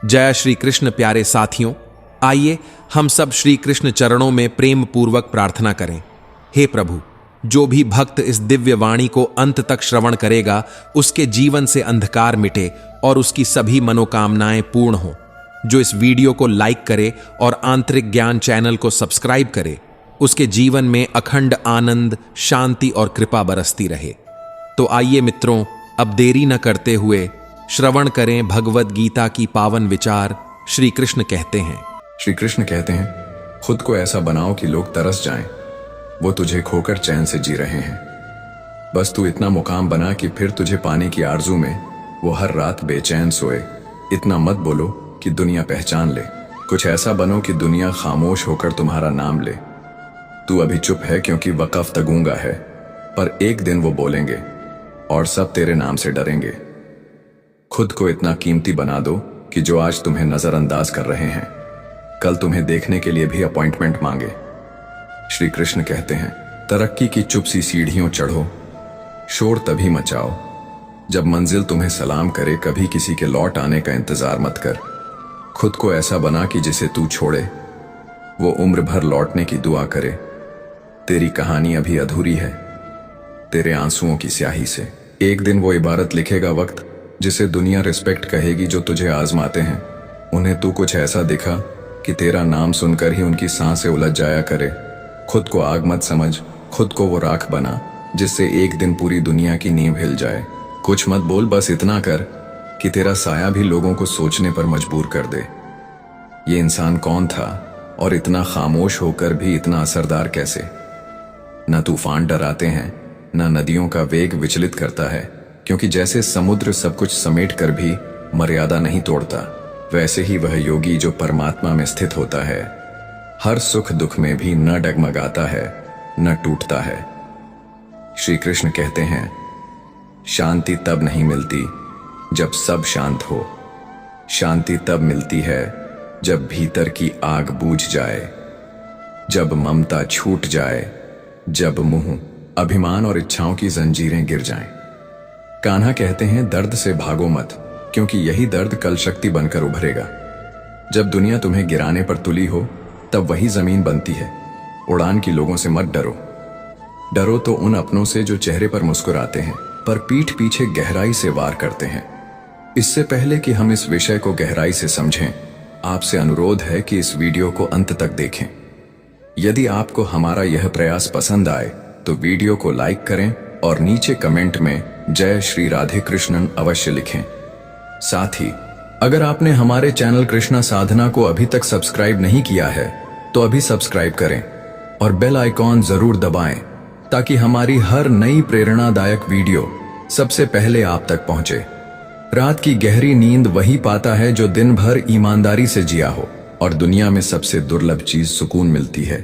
जय श्री कृष्ण प्यारे साथियों, आइए हम सब श्री कृष्ण चरणों में प्रेम पूर्वक प्रार्थना करें। हे प्रभु, जो भी भक्त इस दिव्य वाणी को अंत तक श्रवण करेगा, उसके जीवन से अंधकार मिटे और उसकी सभी मनोकामनाएं पूर्ण हो। जो इस वीडियो को लाइक करे और आंतरिक ज्ञान चैनल को सब्सक्राइब करे, उसके जीवन में अखंड आनंद, शांति और कृपा बरसती रहे। तो आइए मित्रों, अब देरी न करते हुए श्रवण करें भगवद गीता की पावन विचार। श्री कृष्ण कहते हैं, खुद को ऐसा बनाओ कि लोग तरस जाएं। वो तुझे खोकर चैन से जी रहे हैं। बस तू इतना मुकाम बना कि फिर तुझे पाने की आरजू में वो हर रात बेचैन सोए। इतना मत बोलो कि दुनिया पहचान ले। कुछ ऐसा बनो कि दुनिया खामोश होकर तुम्हारा नाम ले। तू अभी चुप है क्योंकि वक़्फ़ तगूंगा है, पर एक दिन वो बोलेंगे और सब तेरे नाम से डरेंगे। खुद को इतना कीमती बना दो कि जो आज तुम्हें नजरअंदाज कर रहे हैं, कल तुम्हें देखने के लिए भी अपॉइंटमेंट मांगे। श्री कृष्ण कहते हैं, तरक्की की चुप सी सीढ़ियों चढ़ो, शोर तभी मचाओ जब मंजिल तुम्हें सलाम करे। कभी किसी के लौट आने का इंतजार मत कर। खुद को ऐसा बना कि जिसे तू छोड़े वो उम्र भर लौटने की दुआ करे। तेरी कहानी अभी अधूरी है, तेरे आंसुओं की स्याही से। एक दिन वो इबारत लिखेगा वक्त, जिसे दुनिया रिस्पेक्ट कहेगी जो तुझे आजमाते हैं। उन्हें तू कुछ ऐसा दिखा कि तेरा नाम सुनकर ही उनकी सांसें उलझ जाया करे। खुद को आग मत समझ, खुद को वो राख बना जिससे एक दिन पूरी दुनिया की नींव हिल जाए। कुछ मत बोल, बस इतना कर कि तेरा साया भी लोगों को सोचने पर मजबूर कर दे। ये इंसान कौन था और इतना खामोश होकर भी इतना असरदार कैसे? न तूफान डराते हैं, न नदियों का वेग विचलित करता है, क्योंकि जैसे समुद्र सब कुछ समेट कर भी मर्यादा नहीं तोड़ता, वैसे ही वह योगी जो परमात्मा में स्थित होता है, हर सुख दुख में भी न डगमगाता है न टूटता है। श्री कृष्ण कहते हैं, शांति तब नहीं मिलती जब सब शांत हो। शांति तब मिलती है जब भीतर की आग बूझ जाए, जब ममता छूट जाए, जब मुंह, अभिमान और इच्छाओं की जंजीरें गिर जाएं। कान्हा कहते हैं, दर्द से भागो मत, क्योंकि यही दर्द कल शक्ति बनकर उभरेगा। जब दुनिया तुम्हें गिराने पर तुली हो, तब वही जमीन बनती है। उड़ान की लोगों से मत डरो। डरो तो उन अपनों से जो चेहरे पर मुस्कुराते हैं पर पीठ पीछे गहराई से वार करते हैं। इससे पहले कि हम इस विषय को गहराई से समझें, आपसे अनुरोध है कि इस वीडियो को अंत तक देखें। यदि आपको हमारा यह प्रयास पसंद आए तो वीडियो को लाइक करें और नीचे कमेंट में जय श्री राधे कृष्णन अवश्य लिखें। साथ ही अगर आपने हमारे चैनल कृष्णा साधना को अभी तक सब्सक्राइब नहीं किया है तो अभी सब्सक्राइब करें और बेल आइकॉन जरूर दबाएं, ताकि हमारी हर नई प्रेरणादायक वीडियो सबसे पहले आप तक पहुंचे। रात की गहरी नींद वही पाता है जो दिन भर ईमानदारी से जिया हो, और दुनिया में सबसे दुर्लभ चीज सुकून मिलती है।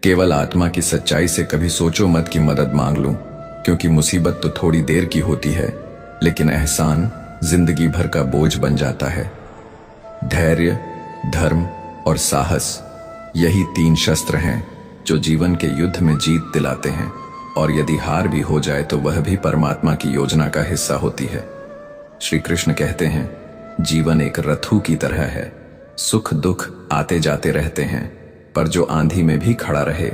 केवल आत्मा की सच्चाई से कभी सोचो मत कि मदद मांग लूं, क्योंकि मुसीबत तो थोड़ी देर की होती है, लेकिन एहसान जिंदगी भर का बोझ बन जाता है। धैर्य, धर्म और साहस, यही 3 शस्त्र हैं जो जीवन के युद्ध में जीत दिलाते हैं, और यदि हार भी हो जाए तो वह भी परमात्मा की योजना का हिस्सा होती है। श्री कृष्ण कहते हैं, जीवन एक रथू की तरह है। सुख दुख आते जाते रहते हैं, पर जो आंधी में भी खड़ा रहे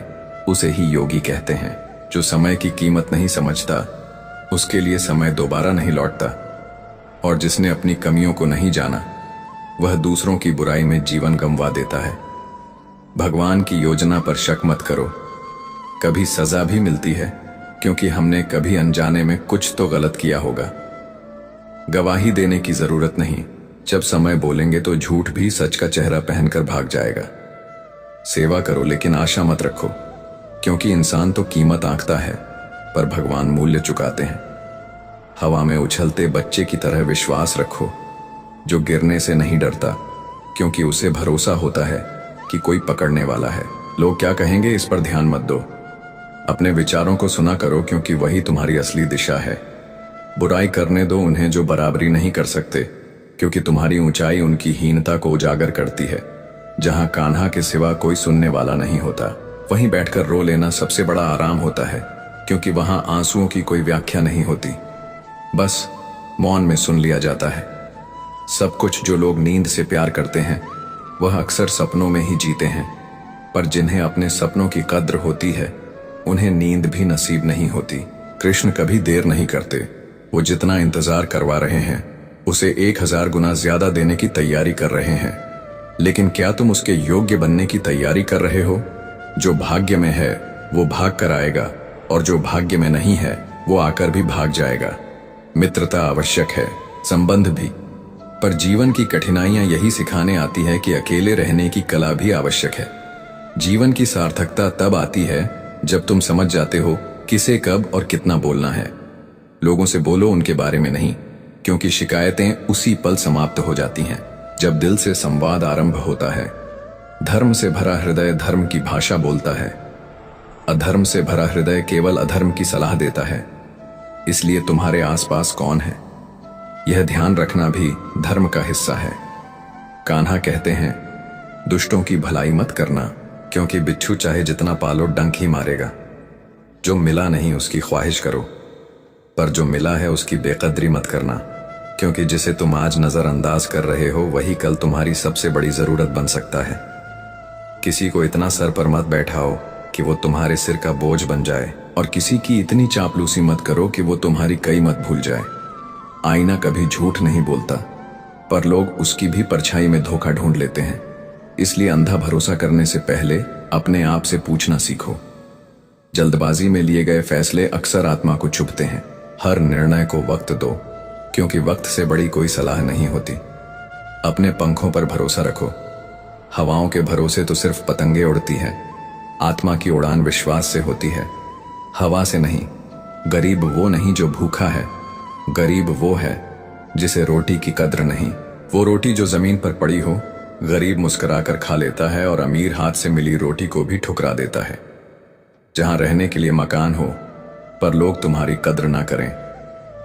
उसे ही योगी कहते हैं। जो समय की कीमत नहीं समझता, उसके लिए समय दोबारा नहीं लौटता, और जिसने अपनी कमियों को नहीं जाना, वह दूसरों की बुराई में जीवन गंवा देता है। भगवान की योजना पर शक मत करो। कभी सजा भी मिलती है, क्योंकि हमने कभी अनजाने में कुछ तो गलत किया होगा। गवाही देने की जरूरत नहीं, जब समय बोलेंगे तो झूठ भी सच का चेहरा पहनकर भाग जाएगा। सेवा करो लेकिन आशा मत रखो, क्योंकि इंसान तो कीमत आंकता है, पर भगवान मूल्य चुकाते हैं। हवा में उछलते बच्चे की तरह विश्वास रखो, जो गिरने से नहीं डरता, क्योंकि उसे भरोसा होता है कि कोई पकड़ने वाला है। लोग क्या कहेंगे इस पर ध्यान मत दो। अपने विचारों को सुना करो, क्योंकि वही तुम्हारी असली दिशा है। बुराई करने दो उन्हें जो बराबरी नहीं कर सकते, क्योंकि तुम्हारी ऊंचाई उनकी हीनता को उजागर करती है। जहां कान्हा के सिवा कोई सुनने वाला नहीं होता, वहीं बैठकर रो लेना सबसे बड़ा आराम होता है, क्योंकि वहां आंसुओं की कोई व्याख्या नहीं होती, बस मौन में सुन लिया जाता है। सब कुछ जो लोग नींद से प्यार करते हैं वह अक्सर सपनों में ही जीते हैं, पर जिन्हें अपने सपनों की कद्र होती है उन्हें नींद भी नसीब नहीं होती। कृष्ण कभी देर नहीं करते। वो जितना इंतजार करवा रहे हैं उसे 1000 गुना ज्यादा देने की तैयारी कर रहे हैं। लेकिन क्या तुम उसके योग्य बनने की तैयारी कर रहे हो? जो भाग्य में है वो भाग कर आएगा, और जो भाग्य में नहीं है वो आकर भी भाग जाएगा। मित्रता आवश्यक है, संबंध भी, पर जीवन की कठिनाइयां यही सिखाने आती है कि अकेले रहने की कला भी आवश्यक है। जीवन की सार्थकता तब आती है जब तुम समझ जाते हो किसे कब और कितना बोलना है। लोगों से बोलो उनके बारे में नहीं, क्योंकि शिकायतें उसी पल समाप्त हो जाती हैं जब दिल से संवाद आरंभ होता है। धर्म से भरा हृदय धर्म की भाषा बोलता है, अधर्म से भरा हृदय केवल अधर्म की सलाह देता है। इसलिए तुम्हारे आसपास कौन है यह ध्यान रखना भी धर्म का हिस्सा है। कान्हा कहते हैं, दुष्टों की भलाई मत करना, क्योंकि बिच्छू चाहे जितना पालो डंक ही मारेगा। जो मिला नहीं उसकी ख्वाहिश करो, पर जो मिला है उसकी बेकदरी मत करना, क्योंकि जिसे तुम आज नजरअंदाज कर रहे हो वही कल तुम्हारी सबसे बड़ी जरूरत बन सकता है। किसी को इतना सर पर मत बैठाओ कि वो तुम्हारे सिर का बोझ बन जाए, और किसी की इतनी चापलूसी मत करो कि वो तुम्हारी कई मत भूल जाए। आईना कभी झूठ नहीं बोलता, पर लोग उसकी भी परछाई में धोखा ढूंढ लेते हैं। इसलिए अंधा भरोसा करने से पहले अपने आप से पूछना सीखो। जल्दबाजी में लिए गए फैसले अक्सर आत्मा को चुभते हैं। हर निर्णय को वक्त दो, क्योंकि वक्त से बड़ी कोई सलाह नहीं होती। अपने पंखों पर भरोसा रखो। हवाओं के भरोसे तो सिर्फ पतंगे उड़ती हैं। आत्मा की उड़ान विश्वास से होती है, हवा से नहीं। गरीब वो नहीं जो भूखा है, गरीब वो है जिसे रोटी की कद्र नहीं। वो रोटी जो जमीन पर पड़ी हो, गरीब मुस्कुराकर खा लेता है और अमीर हाथ से मिली रोटी को भी ठुकरा देता है। जहां रहने के लिए मकान हो पर लोग तुम्हारी कद्र ना करें,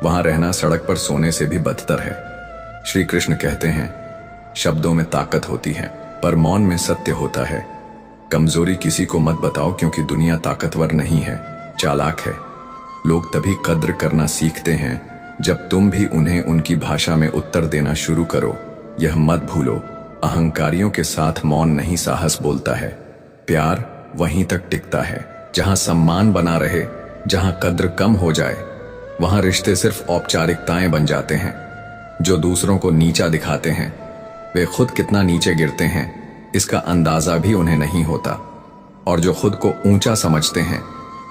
वहां रहना सड़क पर सोने से भी बदतर है। श्री कृष्ण कहते हैं, शब्दों में ताकत होती है पर मौन में सत्य होता है। कमजोरी किसी को मत बताओ, क्योंकि दुनिया ताकतवर नहीं है, चालाक है। लोग तभी कद्र करना सीखते हैं जब तुम भी उन्हें उनकी भाषा में उत्तर देना शुरू करो। यह मत भूलो, अहंकारियों के साथ मौन नहीं साहस बोलता है। प्यार वहीं तक टिकता है जहां सम्मान बना रहे। जहां कद्र कम हो जाए वहां रिश्ते सिर्फ औपचारिकताएं बन जाते हैं। जो दूसरों को नीचा दिखाते हैं वे खुद कितना नीचे गिरते हैं इसका अंदाजा भी उन्हें नहीं होता, और जो खुद को ऊंचा समझते हैं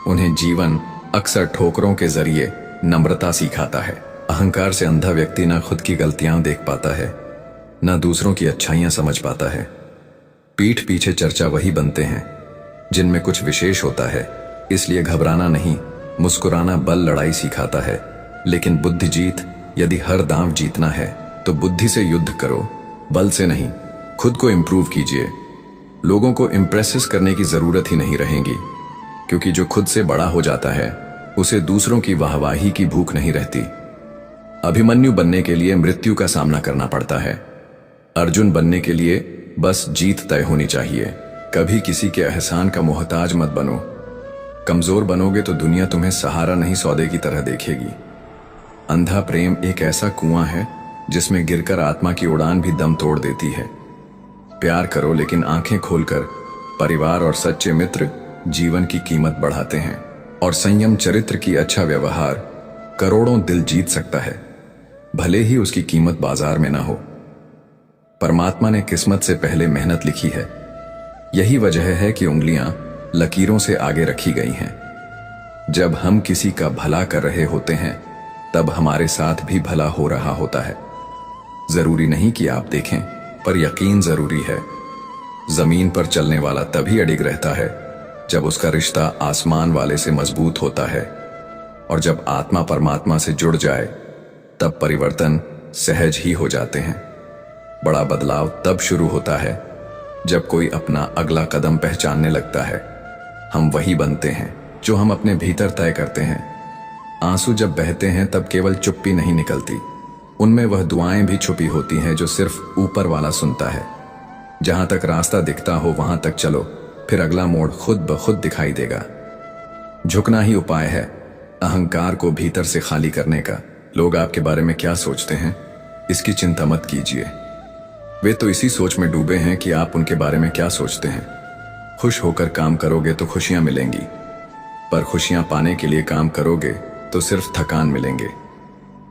उन्हें जीवन अक्सर ठोकरों के जरिए नम्रता सिखाता है। अहंकार से अंधा व्यक्ति न खुद की गलतियां देख पाता है, न दूसरों की अच्छाइयां समझ पाता है। पीठ पीछे चर्चा वही बनते हैं जिनमें कुछ विशेष होता है। इसलिए घबराना नहीं, मुस्कुराना बल लड़ाई सिखाता है। लेकिन बुद्धि जीत, यदि हर दांव जीतना है तो बुद्धि से युद्ध करो, बल से नहीं। खुद को इंप्रूव कीजिए। लोगों को इंप्रेस करने की जरूरत ही नहीं रहेगी, क्योंकि जो खुद से बड़ा हो जाता है उसे दूसरों की वाहवाही की भूख नहीं रहती। अभिमन्यु बनने के लिए मृत्यु का सामना करना पड़ता है। अर्जुन बनने के लिए बस जीत तय होनी चाहिए। कभी किसी के एहसान का मोहताज मत बनो। कमजोर बनोगे तो दुनिया तुम्हें सहारा नहीं सौदे की तरह देखेगी। अंधा प्रेम एक ऐसा कुआं है जिसमें गिरकर आत्मा की उड़ान भी दम तोड़ देती है। प्यार करो लेकिन आंखें खोलकर। परिवार और सच्चे मित्र जीवन की कीमत बढ़ाते हैं, और संयम चरित्र की अच्छा व्यवहार करोड़ों दिल जीत सकता है, भले ही उसकी कीमत बाजार में ना हो। परमात्मा ने किस्मत से पहले मेहनत लिखी है। यही वजह है कि उंगलियां लकीरों से आगे रखी गई हैं। जब हम किसी का भला कर रहे होते हैं तब हमारे साथ भी भला हो रहा होता है। जरूरी नहीं कि आप देखें, पर यकीन जरूरी है। जमीन पर चलने वाला तभी अडिग रहता है जब उसका रिश्ता आसमान वाले से मजबूत होता है, और जब आत्मा परमात्मा से जुड़ जाए तब परिवर्तन सहज ही हो जाते हैं। बड़ा बदलाव तब शुरू होता है जब कोई अपना अगला कदम पहचानने लगता है। हम वही बनते हैं जो हम अपने भीतर तय करते हैं। आंसू जब बहते हैं तब केवल चुप्पी नहीं निकलती, उनमें वह दुआएं भी छुपी होती हैं जो सिर्फ ऊपर वाला सुनता है। जहां तक रास्ता दिखता हो वहां तक चलो, फिर अगला मोड़ खुद ब खुद दिखाई देगा। झुकना ही उपाय है अहंकार को भीतर से खाली करने का। लोग आपके बारे में क्या सोचते हैं इसकी चिंता मत कीजिए। वे तो इसी सोच में डूबे हैं कि आप उनके बारे में क्या सोचते हैं। खुश होकर काम करोगे तो खुशियां मिलेंगी, पर खुशियां पाने के लिए काम करोगे तो सिर्फ थकान मिलेंगे।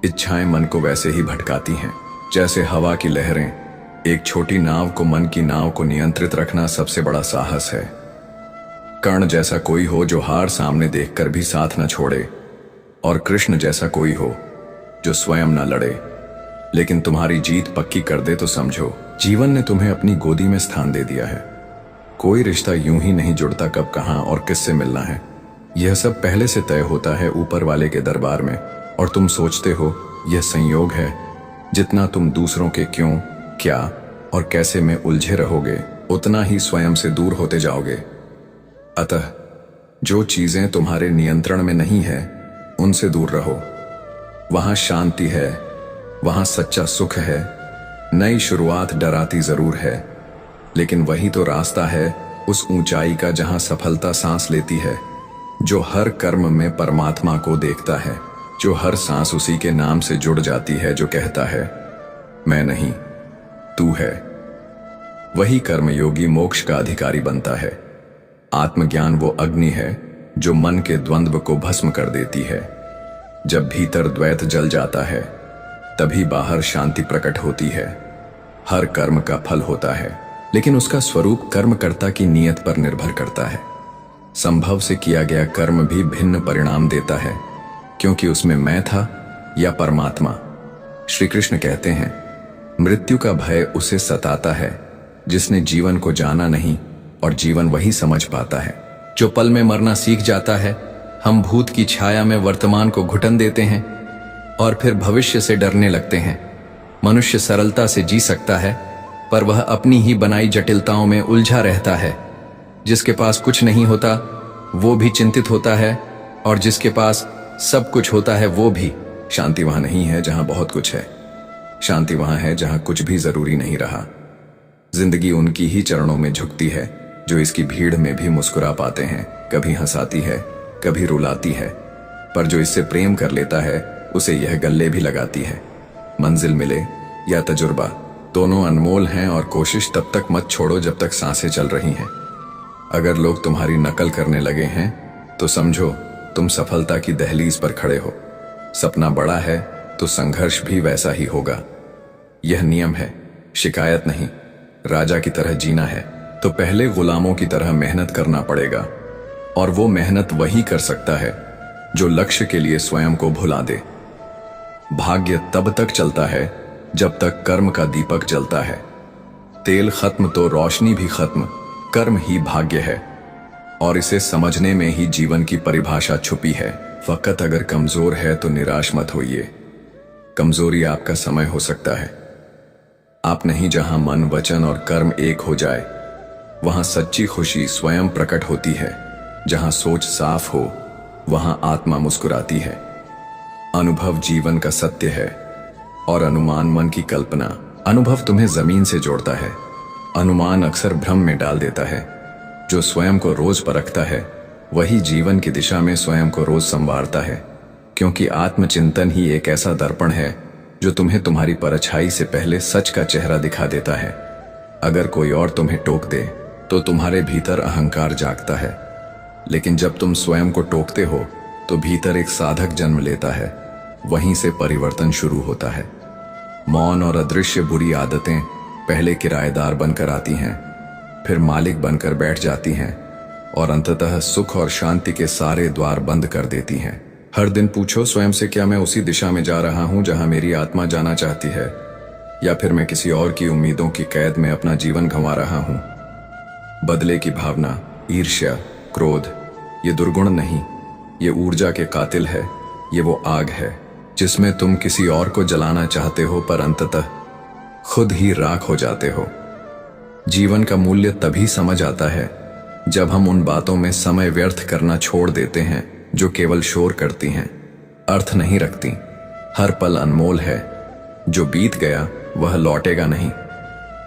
इच्छाएं मन को वैसे ही भटकाती हैं जैसे हवा की लहरें। एक छोटी नाव को, मन की नाव को नियंत्रित रखना सबसे बड़ा साहस है। कर्ण जैसा कोई हो जो हार सामने देखकर भी साथ न छोड़े, और कृष्ण जैसा कोई हो जो स्वयं न लड़े लेकिन तुम्हारी जीत पक्की कर दे तो समझो जीवन ने तुम्हें अपनी गोदी में स्थान दे दिया है। कोई रिश्ता यूं ही नहीं जुड़ता कब, कहां और किससे मिलना है। यह सब पहले से तय होता है ऊपर वाले के दरबार में, और तुम सोचते हो यह संयोग है। जितना तुम दूसरों के क्यों, क्या और कैसे में उलझे रहोगे, उतना ही स्वयं से दूर होते जाओगे। अतः जो चीजें तुम्हारे नियंत्रण में नहीं है उनसे दूर रहो। वहां शांति है, वहां सच्चा सुख है। नई शुरुआत डराती जरूर है, लेकिन वही तो रास्ता है उस ऊंचाई का जहां सफलता सांस लेती है। जो हर कर्म में परमात्मा को देखता है, जो हर सांस उसी के नाम से जुड़ जाती है, जो कहता है मैं नहीं तू है, वही कर्मयोगी मोक्ष का अधिकारी बनता है। आत्मज्ञान वो अग्नि है जो मन के द्वंद्व को भस्म कर देती है। जब भीतर द्वैत जल जाता है तभी बाहर शांति प्रकट होती है। हर कर्म का फल होता है, लेकिन उसका स्वरूप कर्मकर्ता की नीयत पर निर्भर करता है। संभव से किया गया कर्म भी भिन्न परिणाम देता है, क्योंकि उसमें मैं था या परमात्मा। श्री कृष्ण कहते हैं, मृत्यु का भय उसे सताता है जिसने जीवन को जाना नहीं, और जीवन वही समझ पाता है जो पल में मरना सीख जाता है। हम भूत की छाया में वर्तमान को घुटन देते हैं और फिर भविष्य से डरने लगते हैं। मनुष्य सरलता से जी सकता है, पर वह अपनी ही बनाई जटिलताओं में उलझा रहता है। जिसके पास कुछ नहीं होता वो भी चिंतित होता है, और जिसके पास सब कुछ होता है वो भी। शांति वहां नहीं है जहां बहुत कुछ है, शांति वहां है जहां कुछ भी जरूरी नहीं रहा। जिंदगी उनकी ही चरणों में झुकती है जो इसकी भीड़ में भी मुस्कुरा पाते हैं। कभी हंसाती है, कभी रुलाती है, पर जो इससे प्रेम कर लेता है उसे यह गले भी लगाती है। मंजिल मिले या तजुर्बा, दोनों अनमोल हैं, और कोशिश तब तक मत छोड़ो जब तक सांसें चल रही हैं। अगर लोग तुम्हारी नकल करने लगे हैं तो समझो तुम सफलता की दहलीज पर खड़े हो। सपना बड़ा है तो संघर्ष भी वैसा ही होगा। यह नियम है, शिकायत नहीं। राजा की तरह जीना है तो पहले गुलामों की तरह मेहनत करना पड़ेगा, और वो मेहनत वही कर सकता है जो लक्ष्य के लिए स्वयं को भुला दे। भाग्य तब तक चलता है जब तक कर्म का दीपक जलता है। तेल खत्म तो रोशनी भी खत्म, कर्म ही भाग्य है, और इसे समझने में ही जीवन की परिभाषा छुपी है। फकत अगर कमजोर है तो निराश मत होइए। कमजोरी आपका समय हो सकता है। आप नहीं, जहां मन, वचन और कर्म एक हो जाए वहां सच्ची खुशी स्वयं प्रकट होती है। जहां सोच साफ हो वहां आत्मा मुस्कुराती है। अनुभव जीवन का सत्य है और अनुमान मन की कल्पना। अनुभव तुम्हें जमीन से जोड़ता है, अनुमान अक्सर भ्रम में डाल देता है। जो स्वयं को रोज परखता है वही जीवन की दिशा में स्वयं को रोज संवारता है, क्योंकि आत्मचिंतन ही एक ऐसा दर्पण है जो तुम्हें तुम्हारी परछाई से पहले सच का चेहरा दिखा देता है। अगर कोई और तुम्हें टोक दे तो तुम्हारे भीतर अहंकार जागता है, लेकिन जब तुम स्वयं को टोकते हो तो भीतर एक साधक जन्म लेता है। वहीं से परिवर्तन शुरू होता है। मौन और अदृश्य बुरी आदतें पहले किराएदार बनकर आती हैं, फिर मालिक बनकर बैठ जाती हैं, और अंततः सुख और शांति के सारे द्वार बंद कर देती हैं। हर दिन पूछो स्वयं से, क्या मैं उसी दिशा में जा रहा हूं जहां मेरी आत्मा जाना चाहती है, या फिर मैं किसी और की उम्मीदों की कैद में अपना जीवन गंवा रहा हूं। बदले की भावना, ईर्ष्या, क्रोध, ये दुर्गुण नहीं, ये ऊर्जा के कातिल है। ये वो आग है जिसमें तुम किसी और को जलाना चाहते हो, पर अंततः खुद ही राख हो जाते हो। जीवन का मूल्य तभी समझ आता है जब हम उन बातों में समय व्यर्थ करना छोड़ देते हैं जो केवल शोर करती हैं, अर्थ नहीं रखती। हर पल अनमोल है। जो बीत गया वह लौटेगा नहीं,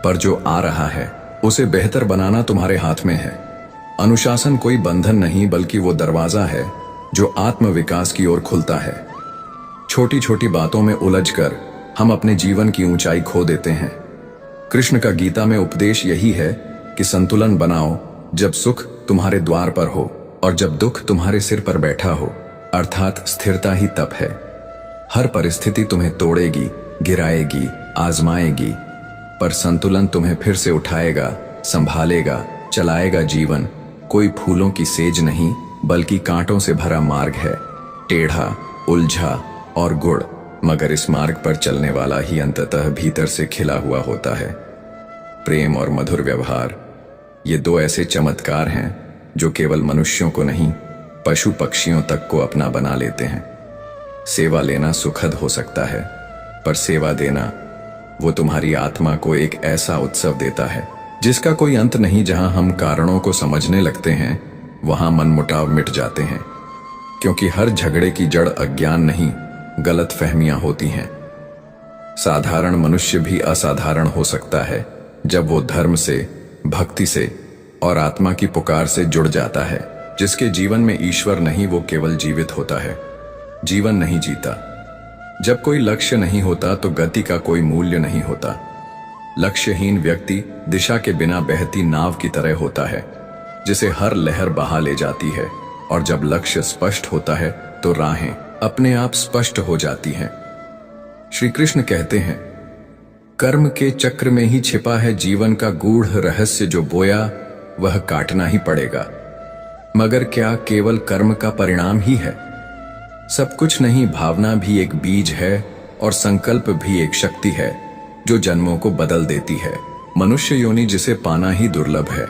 पर जो आ रहा है उसे बेहतर बनाना तुम्हारे हाथ में है। अनुशासन कोई बंधन नहीं, बल्कि वो दरवाजा है जो आत्मविकास की ओर खुलता है। छोटी छोटी बातों में उलझकर हम अपने जीवन की ऊंचाई खो देते हैं। कृष्ण का गीता में उपदेश यही है कि संतुलन बनाओ, जब सुख तुम्हारे द्वार पर हो और जब दुख तुम्हारे सिर पर बैठा हो, अर्थात स्थिरता ही तप है। हर परिस्थिति तुम्हें तोड़ेगी, गिराएगी, आजमाएगी, पर संतुलन तुम्हें फिर से उठाएगा, संभालेगा, चलाएगा। जीवन कोई फूलों की सेज नहीं, बल्कि कांटों से भरा मार्ग है, टेढ़ा, उलझा और गुड़, मगर इस मार्ग पर चलने वाला ही अंततः भीतर से खिला हुआ होता है। प्रेम और मधुर व्यवहार, ये दो ऐसे चमत्कार हैं जो केवल मनुष्यों को नहीं, पशु पक्षियों तक को अपना बना लेते हैं। सेवा लेना सुखद हो सकता है, पर सेवा देना वो तुम्हारी आत्मा को एक ऐसा उत्सव देता है जिसका कोई अंत नहीं। जहां हम कारणों को समझने लगते हैं, वहां मनमुटाव मिट जाते हैं, क्योंकि हर झगड़े की जड़ अज्ञान नहीं, गलत फहमियां होती हैं। साधारण मनुष्य भी असाधारण हो सकता है जब वो धर्म से, भक्ति से और आत्मा की पुकार से जुड़ जाता है। जिसके जीवन में ईश्वर नहीं, वो केवल जीवित होता है, जीवन नहीं जीता। जब कोई लक्ष्य नहीं होता तो गति का कोई मूल्य नहीं होता। लक्ष्यहीन व्यक्ति दिशा के बिना बहती नाव की तरह होता है, जिसे हर लहर बहा ले जाती है। और जब लक्ष्य स्पष्ट होता है तो राहें अपने आप स्पष्ट हो जाती हैं। श्री कृष्ण कहते हैं, कर्म के चक्र में ही छिपा है जीवन का गूढ़ रहस्य, जो बोया वह काटना ही पड़ेगा। मगर क्या केवल कर्म का परिणाम ही है? सब कुछ नहीं, भावना भी एक बीज है और संकल्प भी एक शक्ति है जो जन्मों को बदल देती है। मनुष्य योनि जिसे पाना ही दुर्लभ है,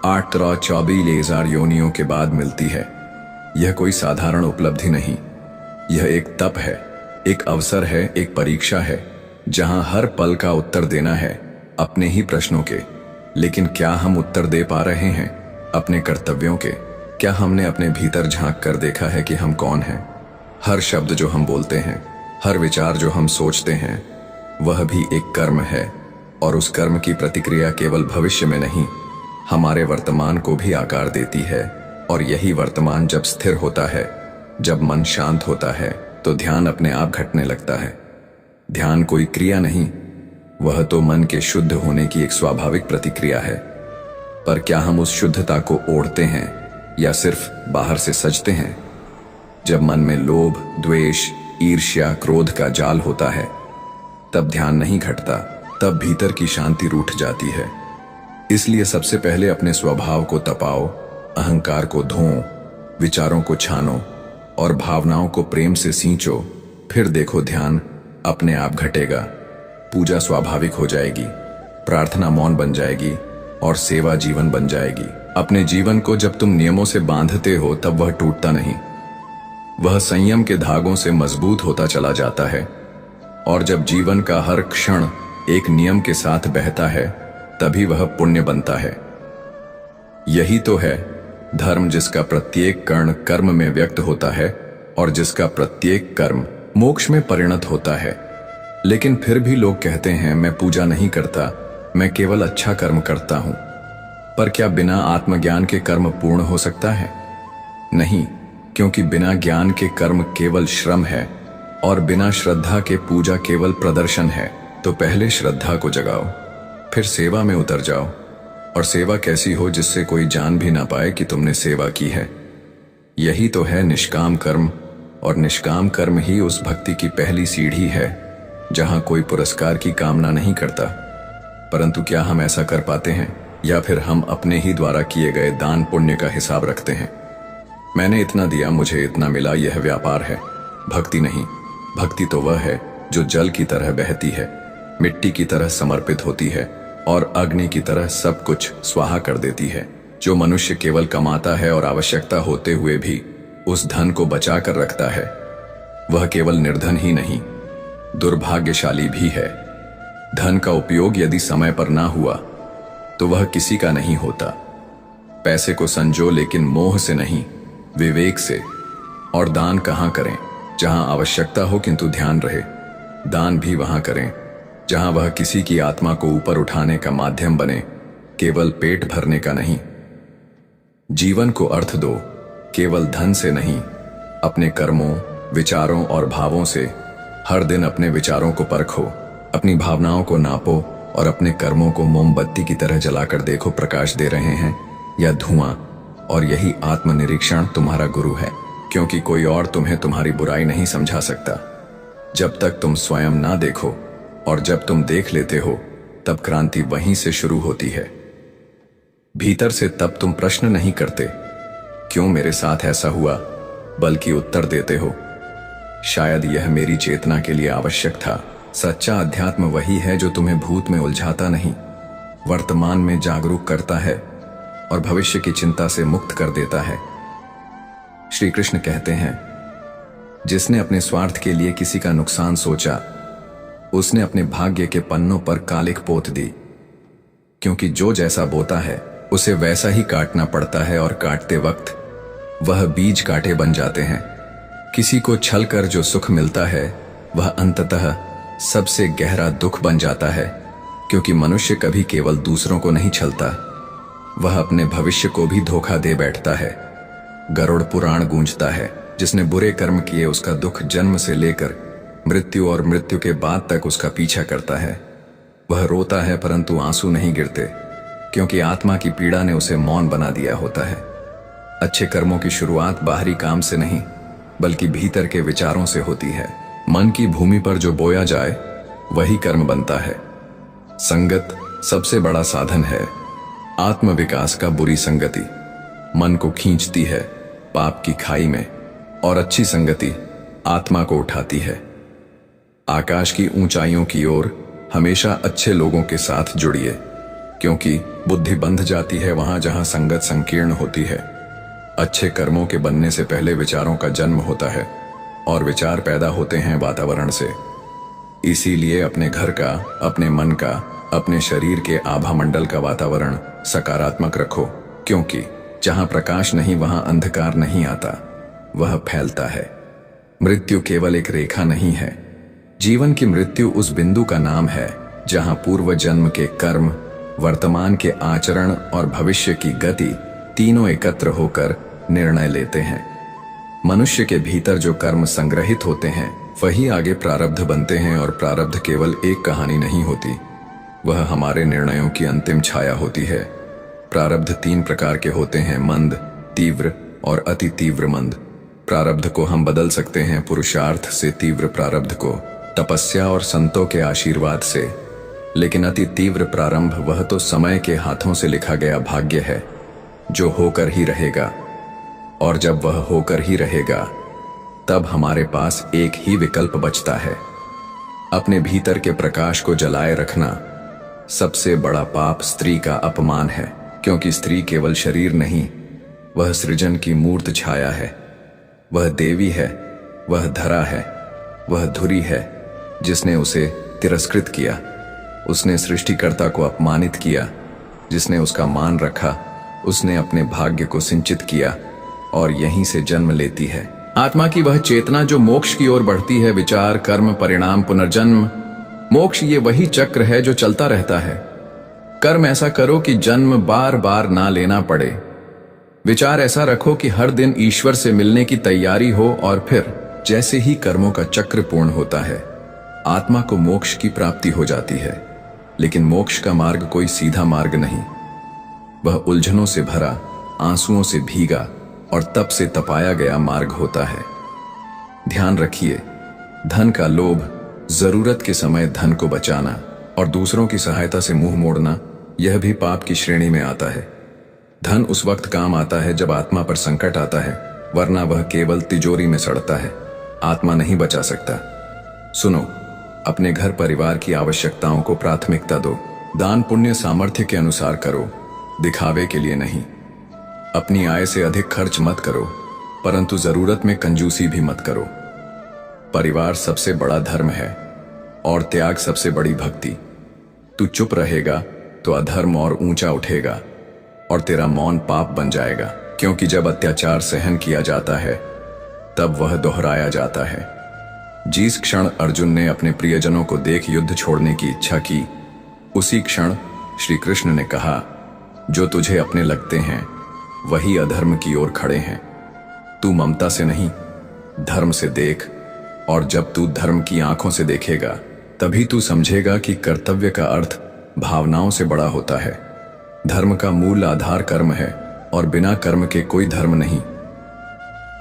8,24,000 योनियों के बाद मिलती है। यह कोई साधारण उपलब्धि नहीं, यह एक तप है, एक अवसर है, एक परीक्षा है, जहां हर पल का उत्तर देना है अपने ही प्रश्नों के। लेकिन क्या हम उत्तर दे पा रहे हैं अपने कर्तव्यों के? क्या हमने अपने भीतर झांक कर देखा है कि हम कौन हैं? हर शब्द जो हम बोलते हैं, हर विचार जो हम सोचते हैं, वह भी एक कर्म है, और उस कर्म की प्रतिक्रिया केवल भविष्य में नहीं, हमारे वर्तमान को भी आकार देती है। और यही वर्तमान जब स्थिर होता है, जब मन शांत होता है, तो ध्यान अपने आप घटने लगता है। ध्यान कोई क्रिया नहीं, वह तो मन के शुद्ध होने की एक स्वाभाविक प्रतिक्रिया है। पर क्या हम उस शुद्धता को ओढ़ते हैं या सिर्फ बाहर से सजते हैं? जब मन में लोभ, द्वेष, ईर्ष्या, क्रोध का जाल होता है, तब ध्यान नहीं घटता, तब भीतर की शांति रूठ जाती है। इसलिए सबसे पहले अपने स्वभाव को तपाओ, अहंकार को धोओ, विचारों को छानो और भावनाओं को प्रेम से सींचो। फिर देखो, ध्यान अपने आप घटेगा, पूजा स्वाभाविक हो जाएगी, प्रार्थना मौन बन जाएगी और सेवा जीवन बन जाएगी। अपने जीवन को जब तुम नियमों से बांधते हो, तब वह टूटता नहीं, वह संयम के धागों से मजबूत होता चला जाता है। और जब जीवन का हर क्षण एक नियम के साथ बहता है, तभी वह पुण्य बनता है। यही तो है धर्म, जिसका प्रत्येक कण कर्म में व्यक्त होता है और जिसका प्रत्येक कर्म मोक्ष में परिणत होता है। लेकिन फिर भी लोग कहते हैं, मैं पूजा नहीं करता, मैं केवल अच्छा कर्म करता हूं। पर क्या बिना आत्मज्ञान के कर्म पूर्ण हो सकता है? नहीं, क्योंकि बिना ज्ञान के कर्म केवल श्रम है और बिना श्रद्धा के पूजा केवल प्रदर्शन है। तो पहले श्रद्धा को जगाओ, फिर सेवा में उतर जाओ। और सेवा कैसी हो? जिससे कोई जान भी ना पाए कि तुमने सेवा की है। यही तो है निष्काम कर्म, और निष्काम कर्म ही उस भक्ति की पहली सीढ़ी है जहां कोई पुरस्कार की कामना नहीं करता। परंतु क्या हम ऐसा कर पाते हैं, या फिर हम अपने ही द्वारा किए गए दान पुण्य का हिसाब रखते हैं? मैंने इतना दिया, मुझे इतना मिला, यह व्यापार है, भक्ति नहीं। भक्ति तो वह है जो जल की तरह बहती है, मिट्टी की तरह समर्पित होती है और अग्नि की तरह सब कुछ स्वाहा कर देती है। जो मनुष्य केवल कमाता है और आवश्यकता होते हुए भी उस धन को बचा कर रखता है, वह केवल निर्धन ही नहीं, दुर्भाग्यशाली भी है। धन का उपयोग यदि समय पर ना हुआ तो वह किसी का नहीं होता। पैसे को संजो, लेकिन मोह से नहीं, विवेक से। और दान कहां करें? जहां आवश्यकता हो किंतु ध्यान रहे। दान भी वहां करें जहां वह किसी की आत्मा को ऊपर उठाने का माध्यम बने, केवल पेट भरने का नहीं। जीवन को अर्थ दो, केवल धन से नहीं, अपने कर्मों, विचारों और भावों से। हर दिन अपने विचारों को परखो, अपनी भावनाओं को नापो और अपने कर्मों को मोमबत्ती की तरह जलाकर देखो प्रकाश दे रहे हैं या धुआं। और यही आत्मनिरीक्षण तुम्हारा गुरु है, क्योंकि कोई और तुम्हें तुम्हारी बुराई नहीं समझा सकता जब तक तुम स्वयं ना देखो। और जब तुम देख लेते हो तब क्रांति वहीं से शुरू होती है, भीतर से। तब तुम प्रश्न नहीं करते क्यों मेरे साथ ऐसा हुआ, बल्कि उत्तर देते हो शायद यह मेरी चेतना के लिए आवश्यक था। सच्चा अध्यात्म वही है जो तुम्हें भूत में उलझाता नहीं, वर्तमान में जागरूक करता है और भविष्य की चिंता से मुक्त कर देता है। श्री कृष्ण कहते हैं, जिसने अपने स्वार्थ के लिए किसी का नुकसान सोचा, उसने अपने भाग्य के पन्नों पर कालिख पोत दी। क्योंकि जो जैसा बोता है उसे वैसा ही काटना पड़ता है, और काटते वक्त वह बीज कांटे बन जाते हैं। किसी को छल कर जो सुख मिलता है वह अंततः सबसे गहरा दुख बन जाता है, क्योंकि मनुष्य कभी केवल दूसरों को नहीं छलता, वह अपने भविष्य को भी धोखा दे बैठता है। गरुड़ पुराण गूंजता है, जिसने बुरे कर्म किए उसका दुख जन्म से लेकर मृत्यु और मृत्यु के बाद तक उसका पीछा करता है। वह रोता है परंतु आंसू नहीं गिरते, क्योंकि आत्मा की पीड़ा ने उसे मौन बना दिया होता है। अच्छे कर्मों की शुरुआत बाहरी काम से नहीं बल्कि भीतर के विचारों से होती है। मन की भूमि पर जो बोया जाए वही कर्म बनता है। संगत सबसे बड़ा साधन है आत्म विकास का। बुरी संगति मन को खींचती है पाप की खाई में, और अच्छी संगति आत्मा को उठाती है आकाश की ऊंचाइयों की ओर। हमेशा अच्छे लोगों के साथ जुड़िए, क्योंकि बुद्धि बंध जाती है वहां जहां संगत संकीर्ण होती है। अच्छे कर्मों के बनने से पहले विचारों का जन्म होता है, और विचार पैदा होते हैं वातावरण से। इसीलिए अपने घर का, अपने मन का, अपने शरीर के आभा मंडल का वातावरण सकारात्मक रखो, क्योंकि जहां प्रकाश नहीं वहां अंधकार नहीं आता, वह फैलता है। मृत्यु केवल एक रेखा नहीं है, जीवन की मृत्यु उस बिंदु का नाम है जहां पूर्व जन्म के कर्म, वर्तमान के आचरण और भविष्य की गति तीनों एकत्र होकर निर्णय लेते हैं। मनुष्य के भीतर जो कर्म संग्रहित होते हैं वही आगे प्रारब्ध बनते हैं, और प्रारब्ध केवल एक कहानी नहीं होती, वह हमारे निर्णयों की अंतिम छाया होती है। प्रारब्ध 3 प्रकार के होते हैं, मंद, तीव्र और अति तीव्र मंद। प्रारब्ध को हम बदल सकते हैं पुरुषार्थ से, तीव्र प्रारब्ध को तपस्या और संतों के आशीर्वाद से, लेकिन अति तीव्र प्रारंभ वह तो समय के हाथों से लिखा गया भाग्य है जो होकर ही रहेगा। और जब वह होकर ही रहेगा तब हमारे पास एक ही विकल्प बचता है, अपने भीतर के प्रकाश को जलाए रखना। सबसे बड़ा पाप स्त्री का अपमान है, क्योंकि स्त्री केवल शरीर नहीं, वह सृजन की मूर्त छाया है। वह देवी है, वह धरा है, वह धुरी है जिसने उसे तिरस्कृत किया। उसने सृष्टिकर्ता को अपमानित किया, जिसने उसका मान रखा उसने अपने भाग्य को सिंचित किया, और यहीं से जन्म लेती है आत्मा की वह चेतना जो मोक्ष की ओर बढ़ती है। विचार, कर्म, परिणाम, पुनर्जन्म, मोक्ष, ये वही चक्र है जो चलता रहता है। कर्म ऐसा करो कि जन्म बार बार ना लेना पड़े। विचार ऐसा रखो कि हर दिन ईश्वर से मिलने की तैयारी हो, और फिर जैसे ही कर्मों का चक्र पूर्ण होता है आत्मा को मोक्ष की प्राप्ति हो जाती है। लेकिन मोक्ष का मार्ग कोई सीधा मार्ग नहीं, वह उलझनों से भरा, आंसुओं से भीगा और तप से तपाया गया मार्ग होता है। ध्यान रखिए, धन का लोभ, जरूरत के समय धन को बचाना और दूसरों की सहायता से मुंह मोड़ना, यह भी पाप की श्रेणी में आता है। धन उस वक्त काम आता है जब आत्मा पर संकट आता है, वरना वह केवल तिजोरी में सड़ता है, आत्मा नहीं बचा सकता। सुनो, अपने घर परिवार की आवश्यकताओं को प्राथमिकता दो। दान पुण्य सामर्थ्य के अनुसार करो, दिखावे के लिए नहीं। अपनी आय से अधिक खर्च मत करो, परंतु जरूरत में कंजूसी भी मत करो। परिवार सबसे बड़ा धर्म है और त्याग सबसे बड़ी भक्ति। तू चुप रहेगा तो अधर्म और ऊंचा उठेगा, और तेरा मौन पाप बन जाएगा, क्योंकि जब अत्याचार सहन किया जाता है तब वह दोहराया जाता है। जिस क्षण अर्जुन ने अपने प्रियजनों को देख युद्ध छोड़ने की इच्छा की, उसी क्षण श्री कृष्ण ने कहा, जो तुझे अपने लगते हैं वही अधर्म की ओर खड़े हैं। तू ममता से नहीं, धर्म से देख, और जब तू धर्म की आंखों से देखेगा तभी तू समझेगा कि कर्तव्य का अर्थ भावनाओं से बड़ा होता है। धर्म का मूल आधार कर्म है और बिना कर्म के कोई धर्म नहीं।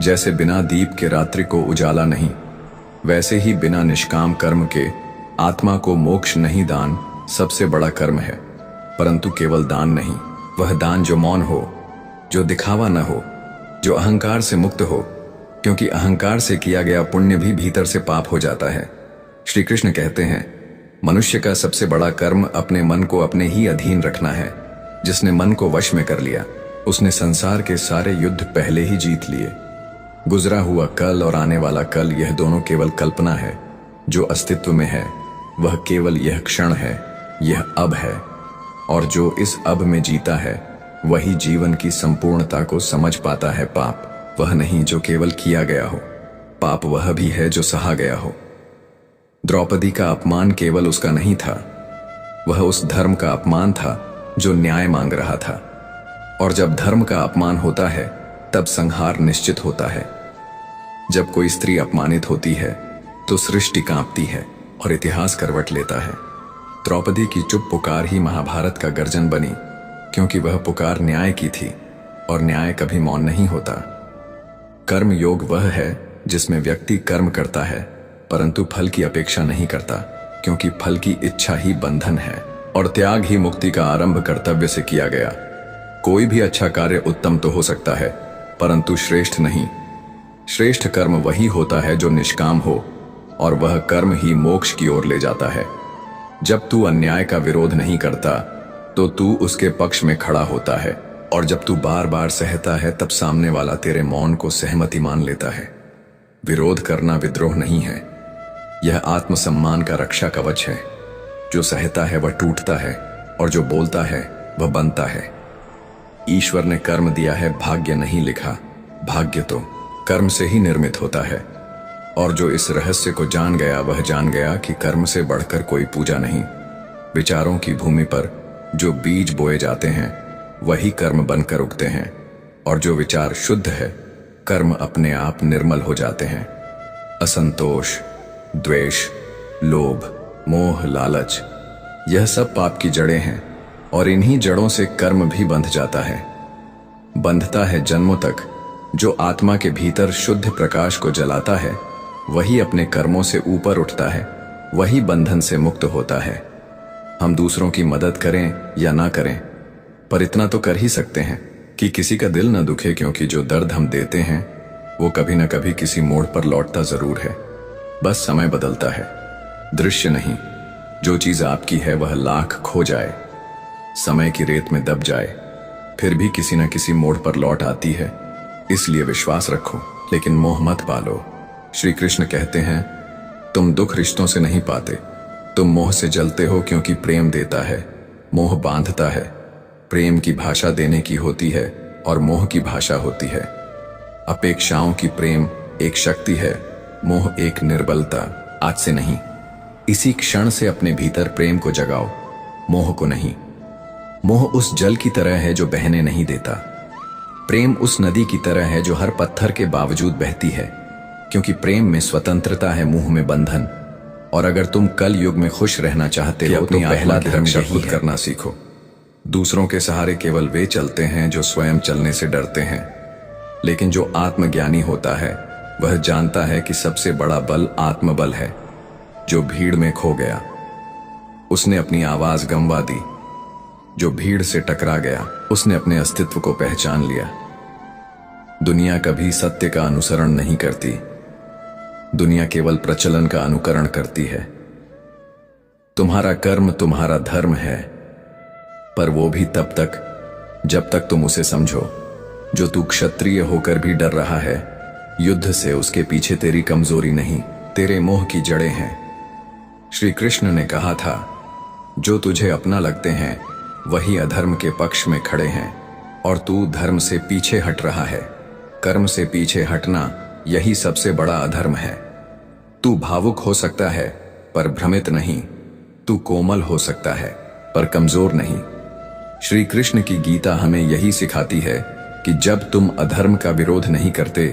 जैसे बिना दीप के रात्रि को उजाला नहीं, वैसे ही बिना निष्काम कर्म के आत्मा को मोक्ष नहीं। दान सबसे बड़ा कर्म है, परंतु केवल दान नहीं, वह दान जो मौन हो, जो दिखावा न हो, जो अहंकार से मुक्त हो, क्योंकि अहंकार से किया गया पुण्य भी भीतर से पाप हो जाता है। श्री कृष्ण कहते हैं, मनुष्य का सबसे बड़ा कर्म अपने मन को अपने ही अधीन रखना है। जिसने मन को वश में कर लिया, उसने संसार के सारे युद्ध पहले ही जीत लिए। गुजरा हुआ कल और आने वाला कल, यह दोनों केवल कल्पना है। जो अस्तित्व में है वह केवल यह क्षण है, यह अब है। और जो इस अब में जीता है वही जीवन की संपूर्णता को समझ पाता है। पाप वह नहीं जो केवल किया गया हो, पाप वह भी है जो सहा गया हो। द्रौपदी का अपमान केवल उसका नहीं था, वह उस धर्म का अपमान था जो न्याय मांग रहा था। और जब धर्म का अपमान होता है तब संहार निश्चित होता है। जब कोई स्त्री अपमानित होती है तो सृष्टि कांपती है और इतिहास करवट लेता है। द्रौपदी की चुप पुकार ही महाभारत का गर्जन बनी, क्योंकि वह पुकार न्याय की थी और न्याय कभी मौन नहीं होता। कर्म योग वह है जिसमें व्यक्ति कर्म करता है परंतु फल की अपेक्षा नहीं करता, क्योंकि फल की इच्छा ही बंधन है और त्याग ही मुक्ति का आरंभ कर्तव्य से किया गया। कोई भी अच्छा कार्य उत्तम तो हो सकता है परंतु श्रेष्ठ नहीं। श्रेष्ठ कर्म वही होता है जो निष्काम हो, और वह कर्म ही मोक्ष की ओर ले जाता है। जब तू अन्याय का विरोध नहीं करता तो तू उसके पक्ष में खड़ा होता है, और जब तू बार बार सहता है तब सामने वाला तेरे मौन को सहमति मान लेता है। विरोध करना विद्रोह नहीं है, यह आत्मसम्मान का रक्षा कवच है। जो सहता है वह टूटता है और जो बोलता है वह बनता है। ईश्वर ने कर्म दिया है, भाग्य नहीं लिखा। भाग्य तो कर्म से ही निर्मित होता है। और जो इस रहस्य को जान गया वह जान गया कि कर्म से बढ़कर कोई पूजा नहीं। विचारों की भूमि पर जो बीज बोए जाते हैं वही कर्म बनकर उगते हैं, और जो विचार शुद्ध है कर्म अपने आप निर्मल हो जाते हैं। असंतोष, द्वेष, लोभ, मोह, लालच, यह सब पाप की जड़ें हैं, और इन्हीं जड़ों से कर्म भी बंध जाता है। बंधता है जन्मों तक। जो आत्मा के भीतर शुद्ध प्रकाश को जलाता है वही अपने कर्मों से ऊपर उठता है, वही बंधन से मुक्त होता है। हम दूसरों की मदद करें या ना करें, पर इतना तो कर ही सकते हैं कि किसी का दिल न दुखे, क्योंकि जो दर्द हम देते हैं वो कभी न कभी किसी मोड़ पर लौटता जरूर है। बस समय बदलता है, दृश्य नहीं। जो चीज आपकी है वह लाख खो जाए, समय की रेत में दब जाए, फिर भी किसी न किसी मोड़ पर लौट आती है। इसलिए विश्वास रखो, लेकिन मोह मत पालो। श्री कृष्ण कहते हैं, तुम दुख रिश्तों से नहीं पाते, तुम मोह से जलते हो, क्योंकि प्रेम देता है, मोह बांधता है। प्रेम की भाषा देने की होती है और मोह की भाषा होती है। अपेक्षाओं की प्रेम एक शक्ति है, मोह एक निर्बलता। आज से नहीं, इसी क्षण से अपने भीतर प्रेम को जगाओ, मोह को नहीं। मोह उस जल की तरह है जो बहने नहीं देता। प्रेम उस नदी की तरह है जो हर पत्थर के बावजूद बहती है, क्योंकि प्रेम में स्वतंत्रता है, मुंह में बंधन। और अगर तुम कल युग में खुश रहना चाहते हो तो पहला धर्म खुद करना सीखो। दूसरों के सहारे केवल वे चलते हैं जो स्वयं चलने से डरते हैं, लेकिन जो आत्मज्ञानी होता है वह जानता है कि सबसे बड़ा बल आत्मबल है। जो भीड़ में खो गया उसने अपनी आवाज गंवा दी, जो भीड़ से टकरा गया उसने अपने अस्तित्व को पहचान लिया। दुनिया कभी सत्य का अनुसरण नहीं करती, दुनिया केवल प्रचलन का अनुकरण करती है। तुम्हारा कर्म तुम्हारा धर्म है, पर वो भी तब तक जब तक तुम उसे समझो। जो तू क्षत्रिय होकर भी डर रहा है युद्ध से, उसके पीछे तेरी कमजोरी नहीं, तेरे मोह की जड़ें हैं। श्री कृष्ण ने कहा था, जो तुझे अपना लगते हैं वही अधर्म के पक्ष में खड़े हैं, और तू धर्म से पीछे हट रहा है। कर्म से पीछे हटना यही सबसे बड़ा अधर्म है। तू भावुक हो सकता है पर भ्रमित नहीं, तू कोमल हो सकता है पर कमजोर नहीं। श्री कृष्ण की गीता हमें यही सिखाती है कि जब तुम अधर्म का विरोध नहीं करते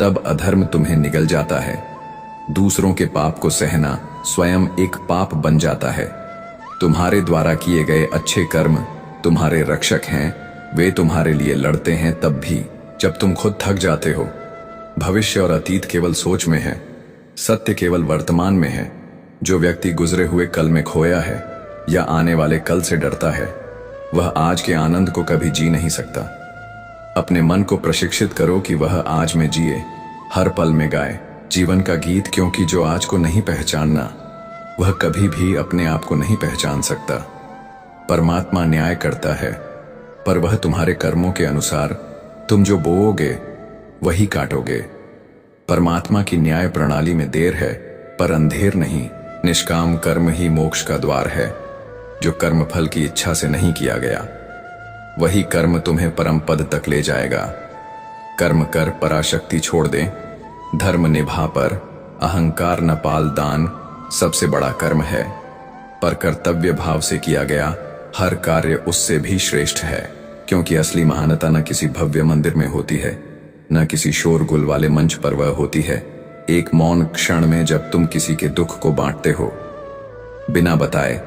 तब अधर्म तुम्हें निगल जाता है। दूसरों के पाप को सहना स्वयं एक पाप बन जाता है। तुम्हारे द्वारा किए गए अच्छे कर्म तुम्हारे रक्षक हैं, वे तुम्हारे लिए लड़ते हैं तब भी जब तुम खुद थक जाते हो। भविष्य और अतीत केवल सोच में है, सत्य केवल वर्तमान में है। जो व्यक्ति गुजरे हुए कल में खोया है या आने वाले कल से डरता है, वह आज के आनंद को कभी जी नहीं सकता। अपने मन को प्रशिक्षित करो कि वह आज में जिए, हर पल में गाए जीवन का गीत, क्योंकि जो आज को नहीं पहचानना वह कभी भी अपने आप को नहीं पहचान सकता। परमात्मा न्याय करता है, पर वह तुम्हारे कर्मों के अनुसार तुम जो बोओगे वही काटोगे। परमात्मा की न्याय प्रणाली में देर है पर अंधेर नहीं। निष्काम कर्म ही मोक्ष का द्वार है। जो कर्म फल की इच्छा से नहीं किया गया वही कर्म तुम्हें परम पद तक ले जाएगा। कर्म कर पराशक्ति छोड़ दे, धर्म निभा पर अहंकार न पाल दान सबसे बड़ा कर्म है। पर कर्तव्य भाव से किया गया हर कार्य उससे भी श्रेष्ठ है, क्योंकि असली महानता न किसी भव्य मंदिर में होती है, न किसी शोरगुल वाले मंच पर वह होती है एक मौन क्षण में जब तुम किसी के दुख को बांटते हो। बिना बताए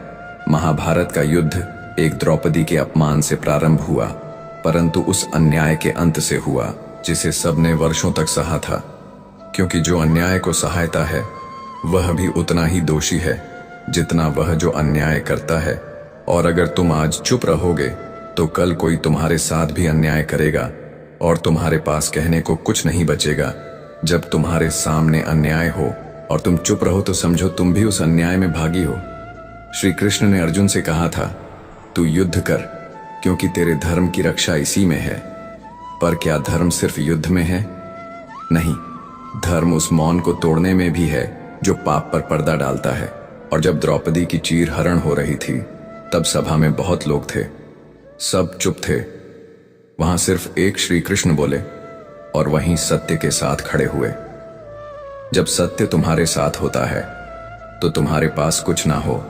महाभारत का युद्ध एक द्रौपदी के अपमान से प्रारंभ हुआ, परंतु उस अन्याय के अंत से हुआ जिसे सबने वर्षों तक सहा था। क्योंकि जो अन्याय को सहायता है वह भी उतना ही दोषी है जितना वह जो अन्याय करता है। और अगर तुम आज चुप रहोगे तो कल कोई तुम्हारे साथ भी अन्याय करेगा और तुम्हारे पास कहने को कुछ नहीं बचेगा। जब तुम्हारे सामने अन्याय हो और तुम चुप रहो तो समझो तुम भी उस अन्याय में भागी हो। श्री कृष्ण ने अर्जुन से कहा था, तू युद्ध कर क्योंकि तेरे धर्म की रक्षा इसी में है। पर क्या धर्म सिर्फ युद्ध में है? नहीं, धर्म उस मौन को तोड़ने में भी है जो पाप पर पर्दा डालता है। और जब द्रौपदी की चीर हरण हो रही थी तब सभा में बहुत लोग थे, सब चुप थे। वहां सिर्फ एक श्री कृष्ण बोले और वहीं सत्य के साथ खड़े हुए। जब सत्य तुम्हारे साथ होता है तो तुम्हारे पास कुछ ना हो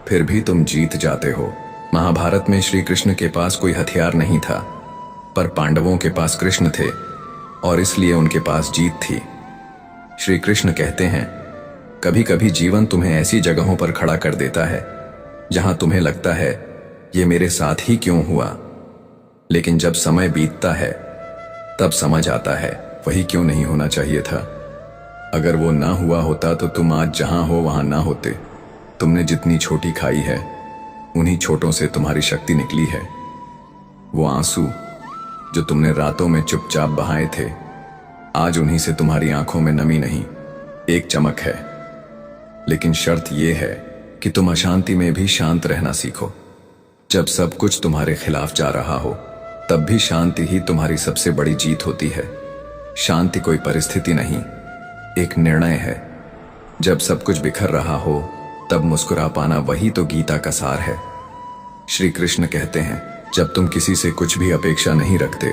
फिर भी तुम जीत जाते हो। महाभारत में श्री कृष्ण के पास कोई हथियार नहीं था, पर पांडवों के पास कृष्ण थे और इसलिए उनके पास जीत थी। श्री कृष्ण कहते हैं, कभी कभी जीवन तुम्हें ऐसी जगहों पर खड़ा कर देता है जहां तुम्हें लगता है ये मेरे साथ ही क्यों हुआ, लेकिन जब समय बीतता है तब समझ आता है वही क्यों नहीं होना चाहिए था। अगर वो ना हुआ होता तो तुम आज जहां हो वहां ना होते। तुमने जितनी छोटी खाई है उन्हीं छोटों से तुम्हारी शक्ति निकली है। वो आंसू जो तुमने रातों में चुपचाप बहाए थे, आज उन्हीं से तुम्हारी आंखों में नमी नहीं, एक चमक है। लेकिन शर्त यह है कि तुम अशांति में भी शांत रहना सीखो। जब सब कुछ तुम्हारे खिलाफ जा रहा हो तब भी शांति ही तुम्हारी सबसे बड़ी जीत होती है। शांति कोई परिस्थिति नहीं, एक निर्णय है। जब सब कुछ बिखर रहा हो तब मुस्कुरा पाना वही तो गीता का सार है। श्री कृष्ण कहते हैं, जब तुम किसी से कुछ भी अपेक्षा नहीं रखते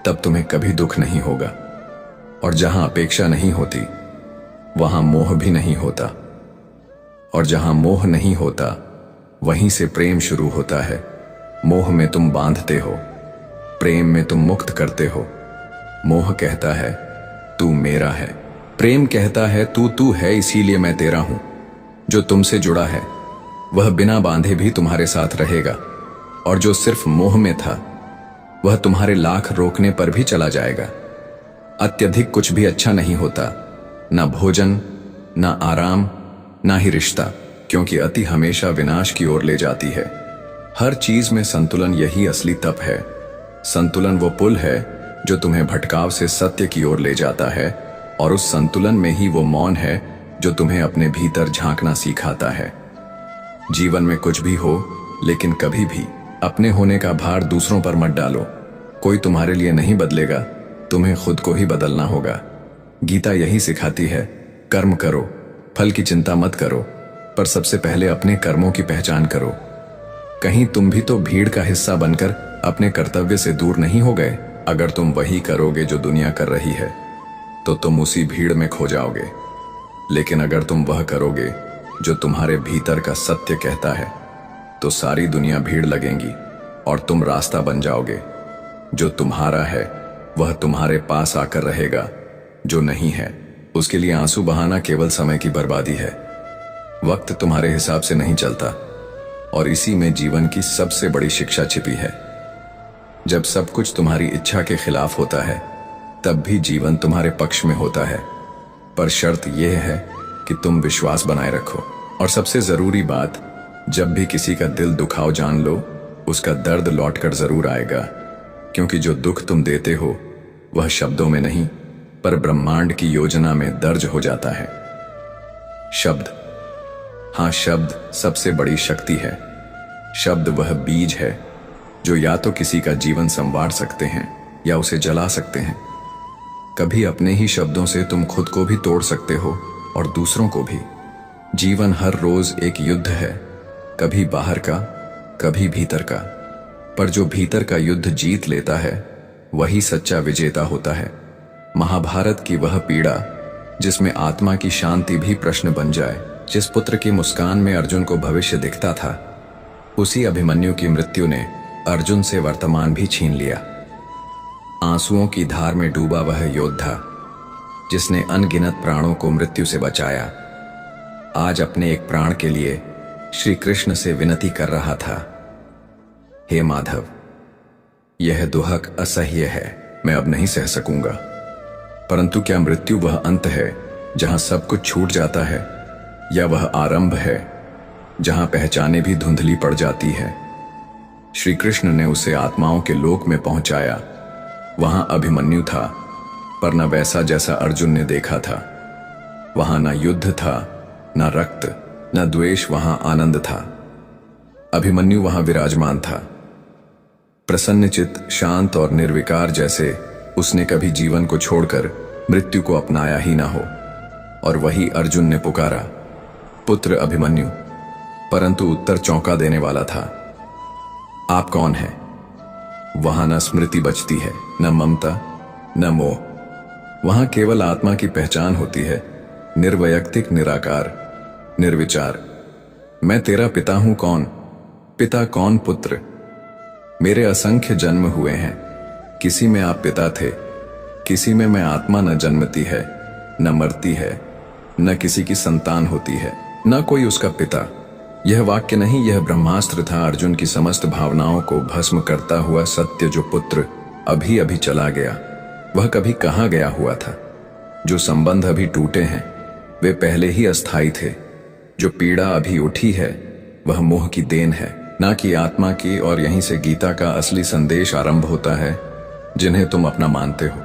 तब तुम्हें कभी दुख नहीं होगा। और जहां अपेक्षा नहीं होती वहां मोह भी नहीं होता, और जहां मोह नहीं होता वहीं से प्रेम शुरू होता है। मोह में तुम बांधते हो, प्रेम में तुम मुक्त करते हो। मोह कहता है तू मेरा है, प्रेम कहता है तू है इसीलिए मैं तेरा हूं। जो तुमसे जुड़ा है वह बिना बांधे भी तुम्हारे साथ रहेगा, और जो सिर्फ मोह में था वह तुम्हारे लाख रोकने पर भी चला जाएगा। अत्यधिक कुछ भी अच्छा नहीं होता, ना भोजन, ना आराम, ना ही रिश्ता, क्योंकि अति हमेशा विनाश की ओर ले जाती है। हर चीज में संतुलन यही असली तप है। संतुलन वो पुल है जो तुम्हें भटकाव से सत्य की ओर ले जाता है, और उस संतुलन में ही वो मौन है जो तुम्हें अपने भीतर झांकना सिखाता है। जीवन में कुछ भी हो, लेकिन कभी भी अपने होने का भार दूसरों पर मत डालो। कोई तुम्हारे लिए नहीं बदलेगा, तुम्हें खुद को ही बदलना होगा। गीता यही सिखाती है, कर्म करो, फल की चिंता मत करो, पर सबसे पहले अपने कर्मों की पहचान करो। कहीं तुम भी तो भीड़ का हिस्सा बनकर अपने कर्तव्य से दूर नहीं हो गए। अगर तुम वही करोगे जो दुनिया कर रही है तो तुम उसी भीड़ में खो जाओगे। लेकिन अगर तुम वह करोगे जो तुम्हारे भीतर का सत्य कहता है तो सारी दुनिया भीड़ लगेगी और तुम रास्ता बन जाओगे। जो तुम्हारा है वह तुम्हारे पास आकर रहेगा, जो नहीं है उसके लिए आंसू बहाना केवल समय की बर्बादी है। वक्त तुम्हारे हिसाब से नहीं चलता, और इसी में जीवन की सबसे बड़ी शिक्षा छिपी है। जब सब कुछ तुम्हारी इच्छा के खिलाफ होता है, तब भी जीवन तुम्हारे पक्ष में होता है। पर शर्त यह है कि तुम विश्वास बनाए रखो। और सबसे जरूरी बात, जब भी किसी का दिल दुखाओ, जान लो उसका दर्द लौटकर जरूर आएगा। क्योंकि जो दुख तुम देते हो वह शब्दों में नहीं, पर ब्रह्मांड की योजना में दर्ज हो जाता है। शब्द, हाँ, शब्द सबसे बड़ी शक्ति है। शब्द वह बीज है जो या तो किसी का जीवन संवार सकते हैं या उसे जला सकते हैं। कभी अपने ही शब्दों से तुम खुद को भी तोड़ सकते हो और दूसरों को भी। जीवन हर रोज एक युद्ध है, कभी बाहर का, कभी भीतर का। पर जो भीतर का युद्ध जीत लेता है वही सच्चा विजेता होता है। महाभारत की वह पीड़ा जिसमें आत्मा की शांति भी प्रश्न बन जाए, जिस पुत्र की मुस्कान में अर्जुन को भविष्य दिखता था, उसी अभिमन्यु की मृत्यु ने अर्जुन से वर्तमान भी छीन लिया। आंसुओं की धार में डूबा वह योद्धा जिसने अनगिनत प्राणों को मृत्यु से बचाया, आज अपने एक प्राण के लिए श्री कृष्ण से विनती कर रहा था, हे माधव, यह दुहक असह्य है, मैं अब नहीं सह सकूंगा। परंतु क्या मृत्यु वह अंत है जहां सब कुछ छूट जाता है, या वह आरंभ है जहां पहचाने भी धुंधली पड़ जाती है? श्री कृष्ण ने उसे आत्माओं के लोक में पहुंचाया। वहां अभिमन्यु था, पर न वैसा जैसा अर्जुन ने देखा था। वहां न युद्ध था, न रक्त, न द्वेष, वहां आनंद था। अभिमन्यु वहां विराजमान था, प्रसन्नचित्त, शांत और निर्विकार, जैसे उसने कभी जीवन को छोड़कर मृत्यु को अपनाया ही ना हो। और वही अर्जुन ने पुकारा, पुत्र अभिमन्यु, परंतु उत्तर चौंका देने वाला था, आप कौन हैं? वहां न स्मृति बचती है, न ममता, न मोह। वहां केवल आत्मा की पहचान होती है, निर्वैयक्तिक, निराकार, निर्विचार। मैं तेरा पिता हूं। कौन पिता, कौन पुत्र? मेरे असंख्य जन्म हुए हैं, किसी में आप पिता थे, किसी में मैं आत्मा न जन्मती है, न मरती है, न किसी की संतान होती है, न कोई उसका पिता। यह वाक्य नहीं, यह ब्रह्मास्त्र था, अर्जुन की समस्त भावनाओं को भस्म करता हुआ सत्य। जो पुत्र अभी अभी चला गया वह कभी कहाँ गया हुआ था? जो संबंध अभी टूटे हैं वे पहले ही अस्थायी थे। जो पीड़ा अभी उठी है वह मोह की देन है, ना कि आत्मा की। और यहीं से गीता का असली संदेश आरंभ होता है। जिन्हें तुम अपना मानते हो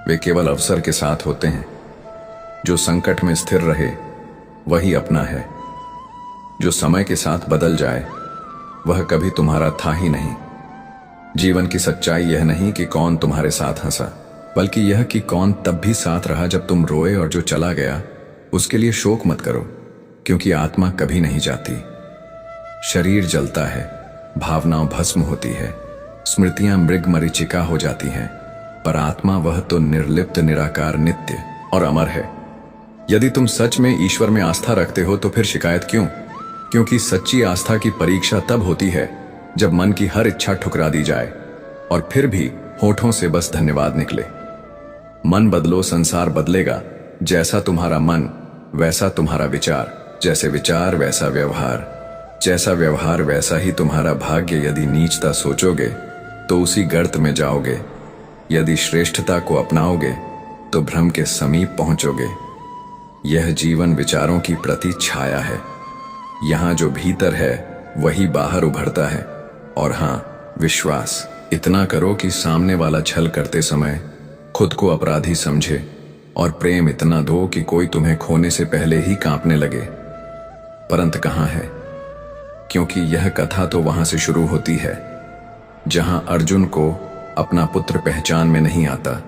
वे केवल अवसर के साथ होते हैं। जो संकट में स्थिर रहे वही अपना है। जो समय के साथ बदल जाए वह कभी तुम्हारा था ही नहीं। जीवन की सच्चाई यह नहीं कि कौन तुम्हारे साथ हंसा, बल्कि यह कि कौन तब भी साथ रहा जब तुम रोए। और जो चला गया उसके लिए शोक मत करो, क्योंकि आत्मा कभी नहीं जाती। शरीर जलता है, भावनाएं भस्म होती है, स्मृतियां मृग मरीचिका हो जाती हैं, पर आत्मा वह तो निर्लिप्त, निराकार, नित्य और अमर है। यदि तुम सच में ईश्वर में आस्था रखते हो तो फिर शिकायत क्यों? क्योंकि सच्ची आस्था की परीक्षा तब होती है जब मन की हर इच्छा ठुकरा दी जाए और फिर भी होठों से बस धन्यवाद निकले। मन बदलो, संसार बदलेगा। जैसा तुम्हारा मन वैसा तुम्हारा विचार, जैसे विचार वैसा व्यवहार, जैसा व्यवहार वैसा ही तुम्हारा भाग्य। यदि नीचता सोचोगे तो उसी गर्त में जाओगे, यदि श्रेष्ठता को अपनाओगे तो भ्रम के समीप पहुंचोगे। यह जीवन विचारों की प्रति छाया है। यहां जो भीतर है वही बाहर उभरता है। और हां, विश्वास इतना करो कि सामने वाला छल करते समय खुद को अपराधी समझे, और प्रेम इतना दो कि कोई तुम्हें खोने से पहले ही कांपने लगे। परंतु कहां है? क्योंकि यह कथा तो वहां से शुरू होती है जहां अर्जुन को अपना पुत्र पहचान में नहीं आता,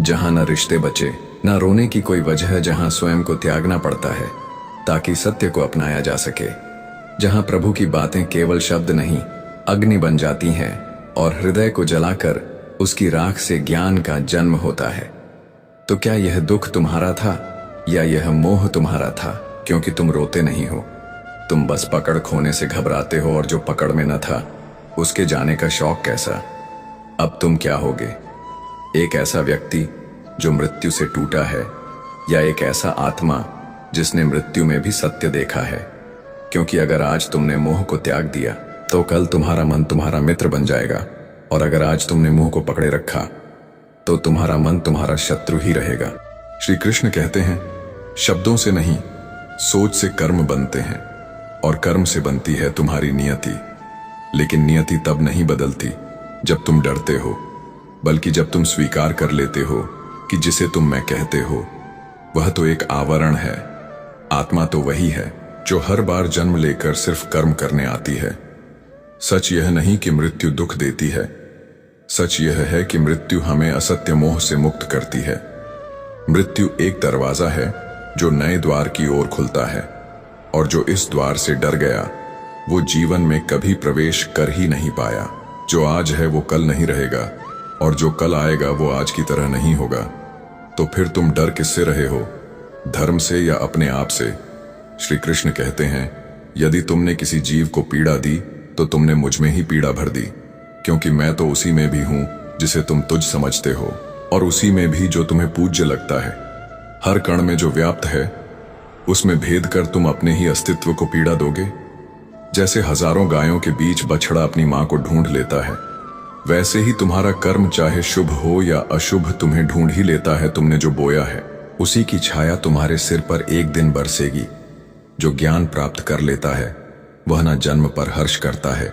जहां न रिश्ते बचे, न रोने की कोई वजह, जहां स्वयं को त्यागना पड़ता है ताकि सत्य को अपनाया जा सके, जहां प्रभु की बातें केवल शब्द नहीं अग्नि बन जाती हैं और हृदय को जलाकर उसकी राख से ज्ञान का जन्म होता है। तो क्या यह दुख तुम्हारा था या यह मोह तुम्हारा था? क्योंकि तुम रोते नहीं हो, तुम बस पकड़ खोने से घबराते हो, और जो पकड़ में न था उसके जाने का शौक कैसा। अब तुम क्या होगे? एक ऐसा व्यक्ति जो मृत्यु से टूटा है, या एक ऐसा आत्मा जिसने मृत्यु में भी सत्य देखा है? क्योंकि अगर आज तुमने मोह को त्याग दिया तो कल तुम्हारा मन तुम्हारा मित्र बन जाएगा, और अगर आज तुमने मुंह को पकड़े रखा तो तुम्हारा मन तुम्हारा शत्रु ही रहेगा। श्री कृष्ण कहते हैं, शब्दों से नहीं, सोच से कर्म बनते हैं, और कर्म से बनती है तुम्हारी नियति। लेकिन नियति तब नहीं बदलती जब तुम डरते हो, बल्कि जब तुम स्वीकार कर लेते हो कि जिसे तुम मैं कहते हो वह तो एक आवरण है। आत्मा तो वही है जो हर बार जन्म लेकर सिर्फ कर्म करने आती है। सच यह नहीं कि मृत्यु दुख देती है, सच यह है कि मृत्यु हमें असत्य मोह से मुक्त करती है। मृत्यु एक दरवाजा है जो नए द्वार की ओर खुलता है, और जो इस द्वार से डर गया वो जीवन में कभी प्रवेश कर ही नहीं पाया। जो आज है वो कल नहीं रहेगा, और जो कल आएगा वो आज की तरह नहीं होगा। तो फिर तुम डर किससे रहे हो, धर्म से या अपने आप से? श्री कृष्ण कहते हैं, यदि तुमने किसी जीव को पीड़ा दी तो तुमने मुझ में ही पीड़ा भर दी, क्योंकि मैं तो उसी में भी हूं जिसे तुम तुझ समझते हो, और उसी में भी जो तुम्हें पूज्य लगता है। हर कण में जो व्याप्त है उसमें भेद कर तुम अपने ही अस्तित्व को पीड़ा दोगे। जैसे हजारों गायों के बीच बछड़ा अपनी मां को ढूंढ लेता है, वैसे ही तुम्हारा कर्म चाहे शुभ हो या अशुभ तुम्हें ढूंढ ही लेता है। तुमने जो बोया है उसी की छाया तुम्हारे सिर पर एक दिन बरसेगी। जो ज्ञान प्राप्त कर लेता है वह न जन्म पर हर्ष करता है,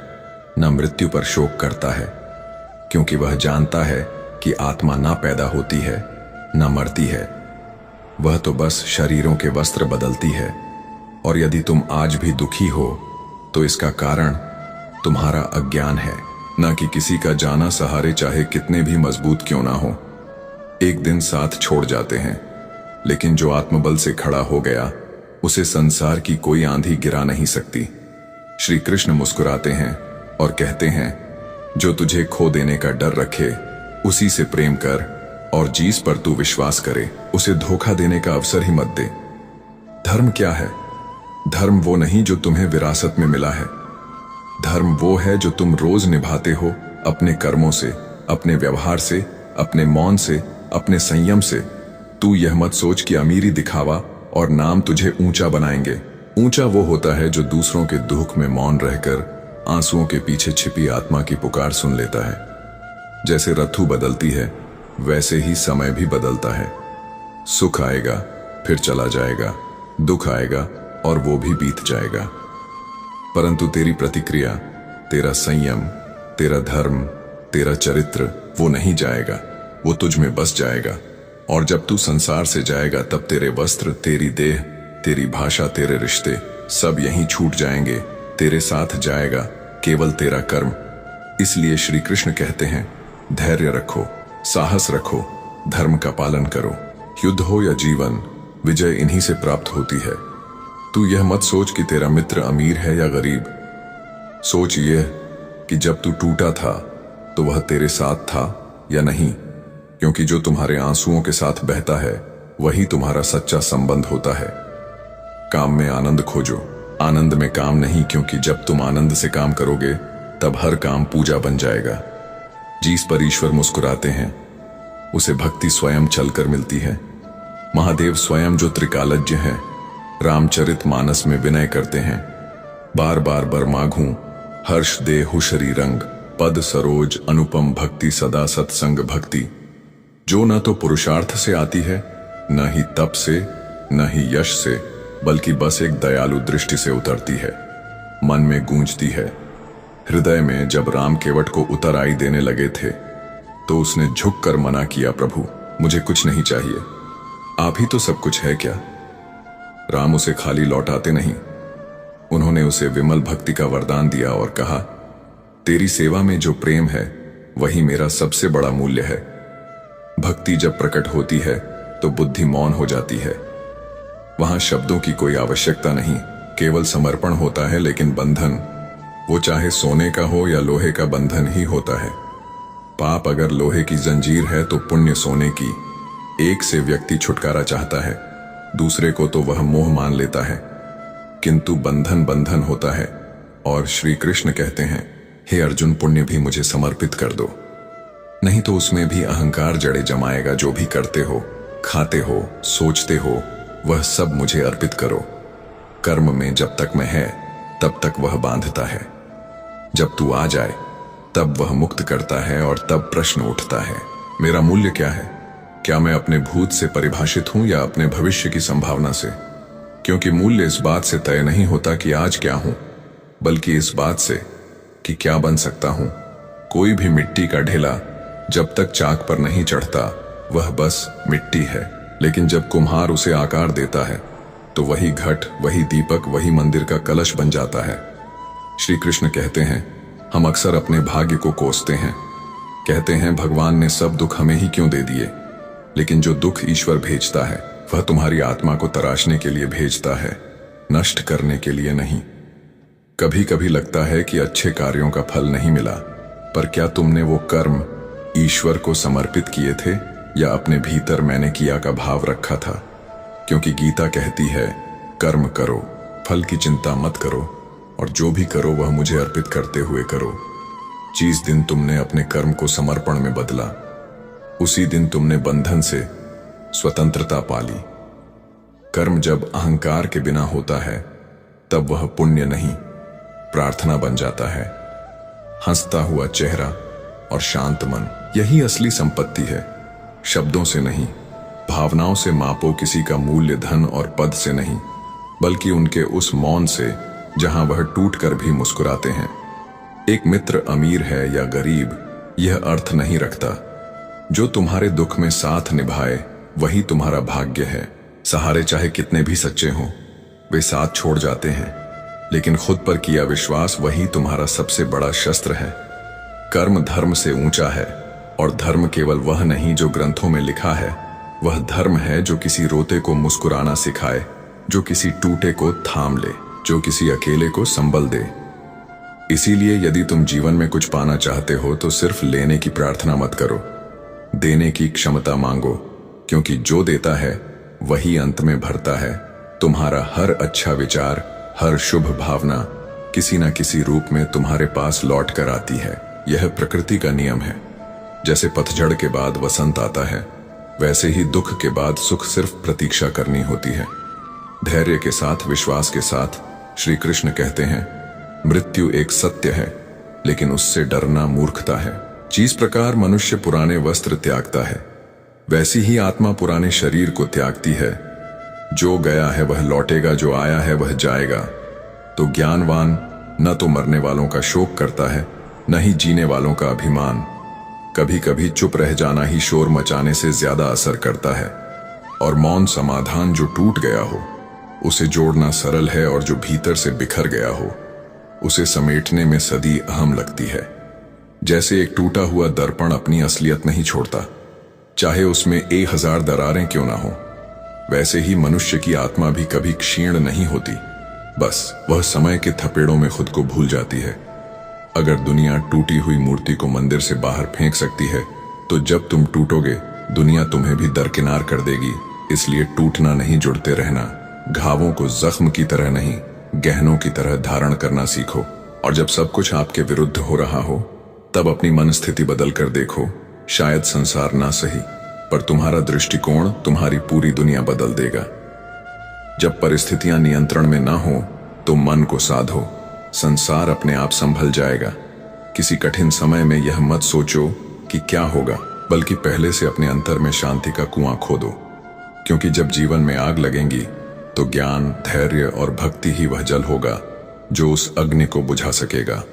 न मृत्यु पर शोक करता है, क्योंकि वह जानता है कि आत्मा ना पैदा होती है न मरती है, वह तो बस शरीरों के वस्त्र बदलती है। और यदि तुम आज भी दुखी हो तो इसका कारण तुम्हारा अज्ञान है, न कि किसी का जाना सहारे चाहे कितने भी मजबूत क्यों ना हो। एक दिन साथ छोड़ जाते हैं, लेकिन जो आत्मबल से खड़ा हो गया उसे संसार की कोई आंधी गिरा नहीं सकती। श्री कृष्ण मुस्कुराते हैं और कहते हैं, जो तुझे खो देने का डर रखे उसी से प्रेम कर, और जिस पर तू विश्वास करे उसे धोखा देने का अवसर ही मत दे। धर्म क्या है? धर्म वो नहीं जो तुम्हें विरासत में मिला है। धर्म वो है जो तुम रोज निभाते हो, अपने कर्मों से, अपने व्यवहार से, अपने मौन से, अपने संयम से। तू यह मत सोच कि अमीरी दिखावा और नाम तुझे ऊंचा बनाएंगे। ऊंचा वो होता है जो दूसरों के दुख में मौन रहकर आंसुओं के पीछे छिपी आत्मा की पुकार सुन लेता है। जैसे ऋतु बदलती है वैसे ही समय भी बदलता है। सुख आएगा फिर चला जाएगा, दुख आएगा और वो भी बीत जाएगा, परंतु तेरी प्रतिक्रिया, तेरा संयम, तेरा धर्म, तेरा चरित्र वो नहीं जाएगा, वो तुझ में बस जाएगा। और जब तू संसार से जाएगा तब तेरे वस्त्र, तेरी देह, तेरी भाषा, तेरे रिश्ते सब यहीं छूट जाएंगे। तेरे साथ जाएगा केवल तेरा कर्म। इसलिए श्री कृष्ण कहते हैं, धैर्य रखो, साहस रखो, धर्म का पालन करो। युद्ध हो या जीवन, विजय इन्हीं से प्राप्त होती है। तू यह मत सोच कि तेरा मित्र अमीर है या गरीब। सोच यह कि जब तू टूटा था तो वह तेरे साथ था या नहीं, क्योंकि जो तुम्हारे आंसुओं के साथ बहता है वही तुम्हारा सच्चा संबंध होता है। काम में आनंद खोजो, आनंद में काम नहीं, क्योंकि जब तुम आनंद से काम करोगे तब हर काम पूजा बन जाएगा। जिस पर ईश्वर मुस्कुराते हैं उसे भक्ति स्वयं चलकर मिलती है। महादेव स्वयं जो त्रिकालज्ञ हैं, रामचरित मानस में विनय करते हैं, बार बार बर माघूं हर्ष दे हुशरी रंग, पद सरोज अनुपम भक्ति सदा सत्संग भक्ति। जो न तो पुरुषार्थ से आती है, न ही तप से, न ही यश से, बल्कि बस एक दयालु दृष्टि से उतरती है, मन में गूंजती है। हृदय में जब राम केवट को उतर आई देने लगे थे तो उसने झुककर मना किया, प्रभु मुझे कुछ नहीं चाहिए, आप ही तो सब कुछ है क्या। राम उसे खाली लौटाते नहीं, उन्होंने उसे विमल भक्ति का वरदान दिया और कहा, तेरी सेवा में जो प्रेम है वही मेरा सबसे बड़ा मूल्य है। भक्ति जब प्रकट होती है तो बुद्धि मौन हो जाती है। वहां शब्दों की कोई आवश्यकता नहीं, केवल समर्पण होता है। लेकिन बंधन, वो चाहे सोने का हो या लोहे का बंधन ही होता है। पाप अगर लोहे की जंजीर है तो पुण्य सोने की। एक से व्यक्ति छुटकारा चाहता है, दूसरे को तो वह मोह मान लेता है, किंतु बंधन बंधन होता है। और श्री कृष्ण कहते हैं, हे अर्जुन, पुण्य भी मुझे समर्पित कर दो, नहीं तो उसमें भी अहंकार जड़े जमाएगा। जो भी करते हो खाते हो, सोचते हो, वह सब मुझे अर्पित करो। कर्म में जब तक मैं है तब तक वह बांधता है। जब तू आ जाए तब वह मुक्त करता है और तब प्रश्न उठता है, मेरा मूल्य क्या है? क्या मैं अपने भूत से परिभाषित हूं या अपने भविष्य की संभावना से? क्योंकि मूल्य इस बात से तय नहीं होता कि आज क्या हूं, बल्कि इस बात से कि क्या बन सकता हूं। कोई भी मिट्टी का ढेला जब तक चाक पर नहीं चढ़ता वह बस मिट्टी है, लेकिन जब कुम्हार उसे आकार देता है तो वही घट, वही दीपक, वही मंदिर का कलश बन जाता है। श्री कृष्ण कहते हैं, हम अक्सर अपने भाग्य को कोसते हैं, कहते हैं भगवान ने सब दुख हमें ही क्यों दे दिए। लेकिन जो दुख ईश्वर भेजता है वह तुम्हारी आत्मा को तराशने के लिए भेजता है, नष्ट करने के लिए नहीं। कभी कभी लगता है कि अच्छे कार्यों का फल नहीं मिला, पर क्या तुमने वो कर्म ईश्वर को समर्पित किए थे या अपने भीतर मैंने किया का भाव रखा था? क्योंकि गीता कहती है, कर्म करो, फल की चिंता मत करो, और जो भी करो वह मुझे अर्पित करते हुए करो। जिस दिन तुमने अपने कर्म को समर्पण में बदला, उसी दिन तुमने बंधन से स्वतंत्रता पाली। कर्म जब अहंकार के बिना होता है तब वह पुण्य नहीं, प्रार्थना बन जाता है। हंसता हुआ चेहरा और शांत मन, यही असली संपत्ति है। शब्दों से नहीं, भावनाओं से मापो किसी का मूल्य धन और पद से नहीं, बल्कि उनके उस मौन से जहां वह टूट कर भी मुस्कुराते हैं। एक मित्र अमीर है या गरीब यह अर्थ नहीं रखता। जो तुम्हारे दुख में साथ निभाए वही तुम्हारा भाग्य है। सहारे चाहे कितने भी सच्चे हों, वे साथ छोड़ जाते हैं, लेकिन खुद पर किया विश्वास वही तुम्हारा सबसे बड़ा शस्त्र है। कर्म धर्म से ऊंचा है, और धर्म केवल वह नहीं जो ग्रंथों में लिखा है, वह धर्म है जो किसी रोते को मुस्कुराना सिखाए, जो किसी टूटे को थाम ले, जो किसी अकेले को संबल दे। इसीलिए यदि तुम जीवन में कुछ पाना चाहते हो तो सिर्फ लेने की प्रार्थना मत करो, देने की क्षमता मांगो, क्योंकि जो देता है वही अंत में भरता है। तुम्हारा हर अच्छा विचार, हर शुभ भावना किसी न किसी रूप में तुम्हारे पास लौट कर आती है। यह प्रकृति का नियम है। जैसे पतझड़ के बाद वसंत आता है, वैसे ही दुख के बाद सुख सिर्फ प्रतीक्षा करनी होती है। धैर्य के साथ, विश्वास के साथ। श्री कृष्ण कहते हैं, मृत्यु एक सत्य है, लेकिन उससे डरना मूर्खता है। जिस प्रकार मनुष्य पुराने वस्त्र त्यागता है, वैसी ही आत्मा पुराने शरीर को त्यागती है। जो गया है वह लौटेगा, जो आया है वह जाएगा। तो ज्ञानवान न तो मरने वालों का शोक करता है, न ही जीने वालों का अभिमान। कभी कभी चुप रह जाना ही शोर मचाने से ज्यादा असर करता है, और मौन समाधान जो टूट गया हो उसे जोड़ना सरल है, और जो भीतर से बिखर गया हो उसे समेटने में सदी अहम लगती है। जैसे एक टूटा हुआ दर्पण अपनी असलियत नहीं छोड़ता, चाहे उसमें 1000 दरारें क्यों ना हो, वैसे ही मनुष्य की आत्मा भी कभी क्षीण नहीं होती, बस वह समय के थपेड़ों में खुद को भूल जाती है। अगर दुनिया टूटी हुई मूर्ति को मंदिर से बाहर फेंक सकती है, तो जब तुम टूटोगे दुनिया तुम्हें भी दरकिनार कर देगी। इसलिए टूटना नहीं, जुड़ते रहना। घावों को जख्म की तरह नहीं, गहनों की तरह धारण करना सीखो। और जब सब कुछ आपके विरुद्ध हो रहा हो, तब अपनी मन स्थिति बदल कर देखो। शायद संसार ना सही, पर तुम्हारा दृष्टिकोण तुम्हारी पूरी दुनिया बदल देगा। जब परिस्थितियां नियंत्रण में ना हो तो मन को साधो, संसार अपने आप संभल जाएगा। किसी कठिन समय में यह मत सोचो कि क्या होगा, बल्कि पहले से अपने अंतर में शांति का कुआं खोदो। क्योंकि जब जीवन में आग लगेंगी तो ज्ञान, धैर्य और भक्ति ही वह जल होगा जो उस अग्नि को बुझा सकेगा।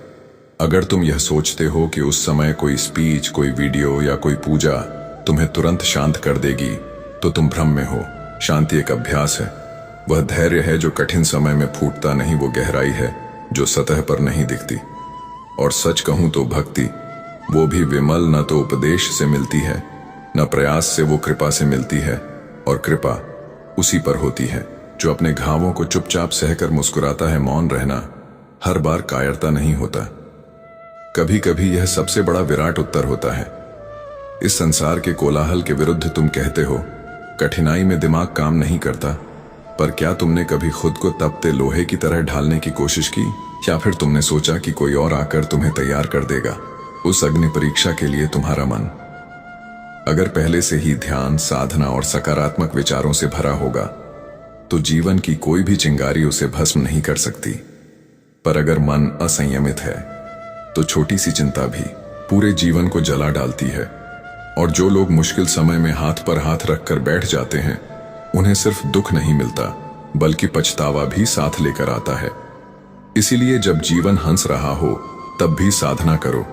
अगर तुम यह सोचते हो कि उस समय कोई स्पीच, कोई वीडियो या कोई पूजा तुम्हें तुरंत शांत कर देगी, तो तुम भ्रम में हो। शांति एक अभ्यास है। वह धैर्य है जो कठिन समय में फूटता नहीं, वो गहराई है जो सतह पर नहीं दिखती। और सच कहूं तो भक्ति, वो भी विमल न तो उपदेश से मिलती है, न प्रयास से, वो कृपा से मिलती है। और कृपा उसी पर होती है जो अपने घावों को चुपचाप सहकर मुस्कुराता है। मौन रहना हर बार कायरता नहीं होता, कभी कभी यह सबसे बड़ा विराट उत्तर होता है। इस संसार के कोलाहल के विरुद्ध तुम कहते हो, कठिनाई में दिमाग काम नहीं करता, पर क्या तुमने कभी खुद को तपते लोहे की तरह ढालने की कोशिश की? या फिर तुमने सोचा कि कोई और आकर तुम्हें तैयार कर देगा उस अग्नि परीक्षा के लिए तुम्हारा मन? अगर पहले से ही ध्यान, साधना और सकारात्मक विचारों से भरा होगा तो जीवन की कोई भी चिंगारी उसे भस्म नहीं कर सकती। पर अगर मन असंयमित है तो छोटी सी चिंता भी पूरे जीवन को जला डालती है। और जो लोग मुश्किल समय में हाथ पर हाथ रखकर बैठ जाते हैं, उन्हें सिर्फ दुख नहीं मिलता बल्कि पछतावा भी साथ लेकर आता है। इसीलिए जब जीवन हंस रहा हो तब भी साधना करो,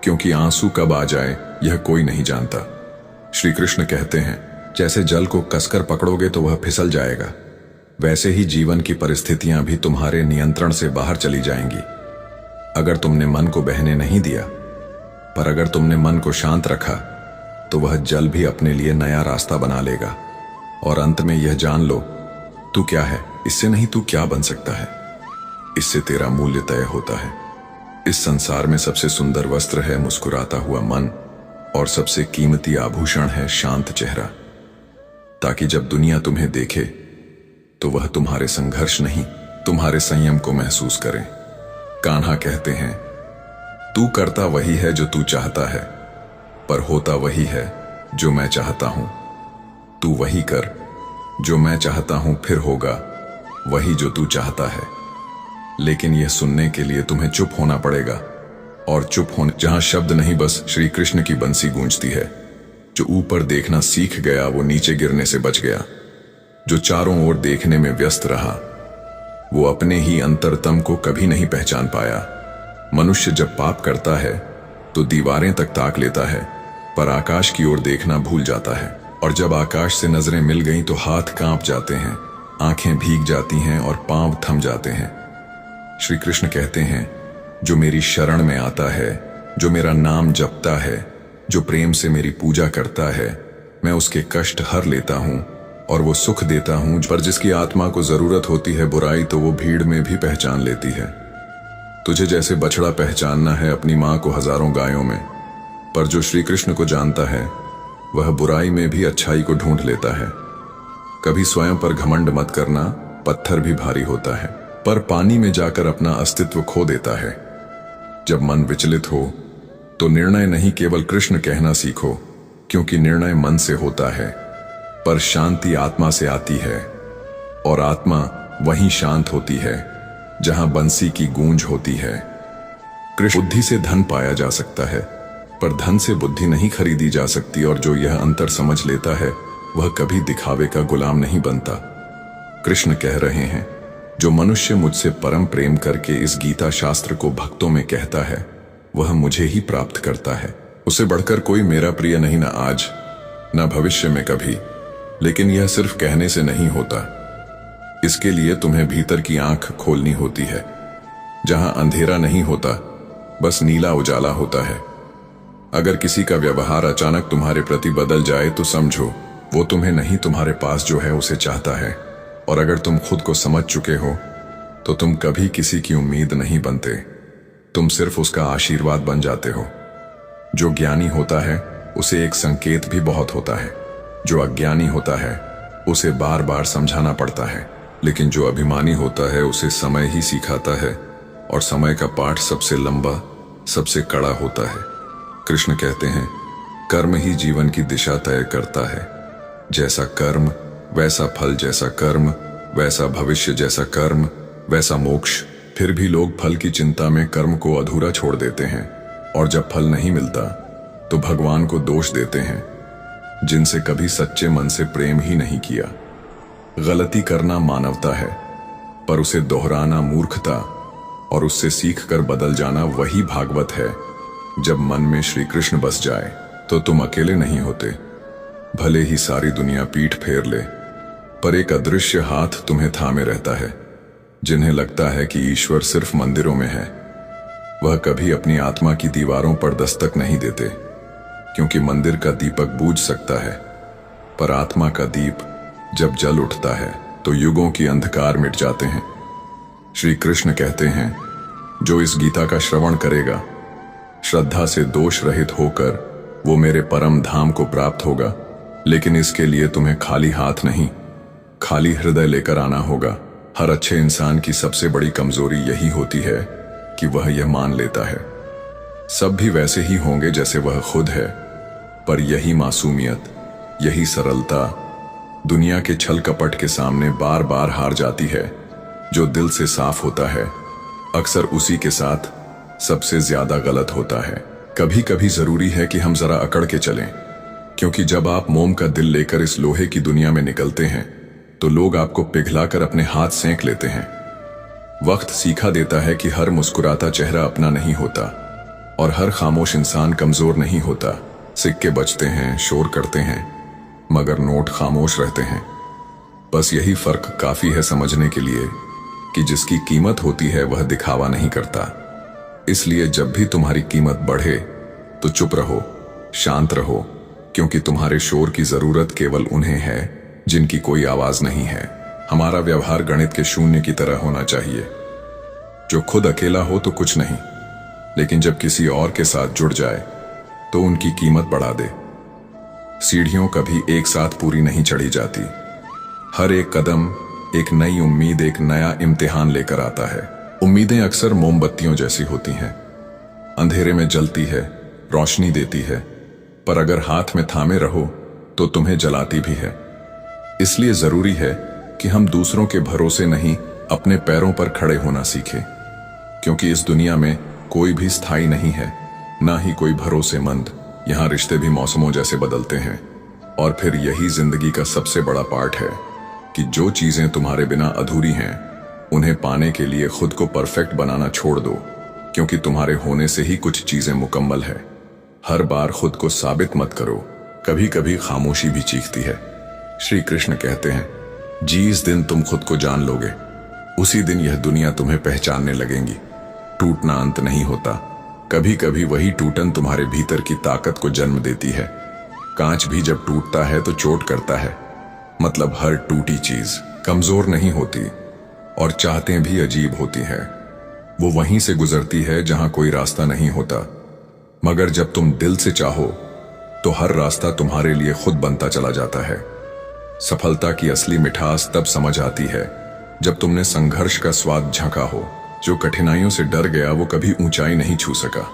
क्योंकि आंसू कब आ जाए यह कोई नहीं जानता। श्री कृष्ण कहते हैं, जैसे जल को कसकर पकड़ोगे तो वह फिसल जाएगा, वैसे ही जीवन की परिस्थितियां भी तुम्हारे नियंत्रण से बाहर चली जाएंगी अगर तुमने मन को बहने नहीं दिया। पर अगर तुमने मन को शांत रखा तो वह जल भी अपने लिए नया रास्ता बना लेगा। और अंत में यह जान लो, तू क्या है, इससे नहीं तू क्या बन सकता है, इससे तेरा मूल्य तय होता है। इस संसार में सबसे सुंदर वस्त्र है मुस्कुराता हुआ मन, और सबसे कीमती आभूषण है शांत चेहरा। ताकि जब दुनिया तुम्हें देखे तो वह तुम्हारे संघर्ष नहीं, तुम्हारे संयम को महसूस करे। कान्हा कहते हैं, तू करता वही है जो तू चाहता है, पर होता वही है जो मैं चाहता हूं। तू वही कर जो मैं चाहता हूं, फिर होगा वही जो तू चाहता है। लेकिन यह सुनने के लिए तुम्हें चुप होना पड़ेगा। और चुप होने जहां शब्द नहीं, बस श्री कृष्ण की बंसी गूंजती है। जो ऊपर देखना सीख गया वो नीचे गिरने से बच गया। जो चारों ओर देखने में व्यस्त रहा वो अपने ही अंतरतम को कभी नहीं पहचान पाया। मनुष्य जब पाप करता है तो दीवारें तक ताक लेता है, पर आकाश की ओर देखना भूल जाता है। और जब आकाश से नजरें मिल गईं तो हाथ कांप जाते हैं, आंखें भीग जाती हैं और पांव थम जाते हैं। श्री कृष्ण कहते हैं, जो मेरी शरण में आता है, जो मेरा नाम जपता है, जो प्रेम से मेरी पूजा करता है, मैं उसके कष्ट हर लेता हूं और वो सुख देता हूं। पर जिसकी आत्मा को जरूरत होती है बुराई, तो वो भीड़ में भी पहचान लेती है। तुझे जैसे बछड़ा पहचानना है अपनी मां को हजारों गायों में, पर जो श्री कृष्ण को जानता है वह बुराई में भी अच्छाई को ढूंढ लेता है। कभी स्वयं पर घमंड मत करना, पत्थर भी भारी होता है, पर पानी में जाकर अपना अस्तित्व खो देता है। जब मन विचलित हो तो निर्णय नहीं, केवल कृष्ण कहना सीखो, क्योंकि निर्णय मन से होता है, पर शांति आत्मा से आती है। और आत्मा वहीं शांत होती है जहां बंसी की गूंज होती है। कृष्ण बुद्धि से धन पाया जा सकता है, पर धन से बुद्धि नहीं खरीदी जा सकती। और जो यह अंतर समझ लेता है वह कभी दिखावे का गुलाम नहीं बनता। कृष्ण कह रहे हैं, जो मनुष्य मुझसे परम प्रेम करके इस गीता शास्त्र को भक्तों में कहता है वह मुझे ही प्राप्त करता है। उसे बढ़कर कोई मेरा प्रिय नहीं, न आज न भविष्य में कभी। लेकिन यह सिर्फ कहने से नहीं होता, इसके लिए तुम्हें भीतर की आंख खोलनी होती है। जहां अंधेरा नहीं होता, बस नीला उजाला होता है। अगर किसी का व्यवहार अचानक तुम्हारे प्रति बदल जाए तो समझो वो तुम्हें नहीं, तुम्हारे पास जो है उसे चाहता है। और अगर तुम खुद को समझ चुके हो तो तुम कभी किसी की उम्मीद नहीं बनते, तुम सिर्फ उसका आशीर्वाद बन जाते हो। जो ज्ञानी होता है उसे एक संकेत भी बहुत होता है, जो अज्ञानी होता है उसे बार बार समझाना पड़ता है। लेकिन जो अभिमानी होता है उसे समय ही सिखाता है, और समय का पाठ सबसे लंबा, सबसे कड़ा होता है। कृष्ण कहते हैं, कर्म ही जीवन की दिशा तय करता है। जैसा कर्म वैसा फल, जैसा कर्म वैसा भविष्य, जैसा कर्म वैसा मोक्ष। फिर भी लोग फल की चिंता में कर्म को अधूरा छोड़ देते हैं, और जब फल नहीं मिलता तो भगवान को दोष देते हैं, जिनसे कभी सच्चे मन से प्रेम ही नहीं किया। गलती करना मानवता है, पर उसे दोहराना मूर्खता, और उससे सीख कर बदल जाना वही भागवत है। जब मन में श्री कृष्ण बस जाए तो तुम अकेले नहीं होते। भले ही सारी दुनिया पीठ फेर ले, पर एक अदृश्य हाथ तुम्हें थामे रहता है। जिन्हें लगता है कि ईश्वर सिर्फ मंदिरों में है, वह कभी अपनी आत्मा की दीवारों पर दस्तक नहीं देते, क्योंकि मंदिर का दीपक बूझ सकता है, पर आत्मा का दीप जब जल उठता है तो युगों की अंधकार मिट जाते हैं। श्री कृष्ण कहते हैं, जो इस गीता का श्रवण करेगा, श्रद्धा से दोष रहित होकर वो मेरे परम धाम को प्राप्त होगा। लेकिन इसके लिए तुम्हें खाली हाथ नहीं, खाली हृदय लेकर आना होगा। हर अच्छे इंसान की सबसे बड़ी कमजोरी यही होती है कि वह यह मान लेता है सब भी वैसे ही होंगे जैसे वह खुद है। पर यही मासूमियत, यही सरलता दुनिया के छल कपट के सामने बार बार हार जाती है। जो दिल से साफ होता है अक्सर उसी के साथ सबसे ज्यादा गलत होता है। कभी कभी जरूरी है कि हम जरा अकड़ के चलें, क्योंकि जब आप मोम का दिल लेकर इस लोहे की दुनिया में निकलते हैं तो लोग आपको पिघलाकर अपने हाथ सेंक लेते हैं। वक्त सीखा देता है कि हर मुस्कुराता चेहरा अपना नहीं होता और हर खामोश इंसान कमजोर नहीं होता। सिक्के बजते हैं, शोर करते हैं, मगर नोट खामोश रहते हैं। बस यही फर्क काफी है समझने के लिए कि जिसकी कीमत होती है वह दिखावा नहीं करता। इसलिए जब भी तुम्हारी कीमत बढ़े तो चुप रहो, शांत रहो, क्योंकि तुम्हारे शोर की जरूरत केवल उन्हें है जिनकी कोई आवाज नहीं है। हमारा व्यवहार गणित के शून्य की तरह होना चाहिए। जो खुद अकेला हो तो कुछ नहीं, लेकिन जब किसी और के साथ जुड़ जाए तो उनकी कीमत बढ़ा दे। सीढ़ियों कभी एक साथ पूरी नहीं चढ़ी जाती। हर एक कदम एक नई उम्मीद, एक नया इम्तिहान लेकर आता है। उम्मीदें अक्सर मोमबत्तियों जैसी होती हैं, अंधेरे में जलती है, रोशनी देती है, पर अगर हाथ में थामे रहो तो तुम्हें जलाती भी है। इसलिए जरूरी है कि हम दूसरों के भरोसे नहीं, अपने पैरों पर खड़े होना सीखें, क्योंकि इस दुनिया में कोई भी स्थायी नहीं है, ना ही कोई भरोसेमंद। यहाँ रिश्ते भी मौसमों जैसे बदलते हैं। और फिर यही जिंदगी का सबसे बड़ा पार्ट है कि जो चीजें तुम्हारे बिना अधूरी हैं उन्हें पाने के लिए खुद को परफेक्ट बनाना छोड़ दो, क्योंकि तुम्हारे होने से ही कुछ चीजें मुकम्मल है। हर बार खुद को साबित मत करो, कभी कभी खामोशी भी चीखती है। श्री कृष्ण कहते हैं, जिस दिन तुम खुद को जान लोगे उसी दिन यह दुनिया तुम्हें पहचानने लगेगी। टूटना अंत नहीं होता, कभी कभी वही टूटन तुम्हारे भीतर की ताकत को जन्म देती है। कांच भी जब टूटता है तो चोट करता है, मतलब हर टूटी चीज कमजोर नहीं होती, और चाहतें भी अजीब होती है। वो वहीं से गुजरती है जहां कोई रास्ता नहीं होता। मगर जब तुम दिल से चाहो तो हर रास्ता तुम्हारे लिए खुद बनता चला जाता है। सफलता की असली मिठास तब समझ आती है जब तुमने संघर्ष का स्वाद झंका हो। जो कठिनाइयों से डर गया वो कभी ऊंचाई नहीं छू सका।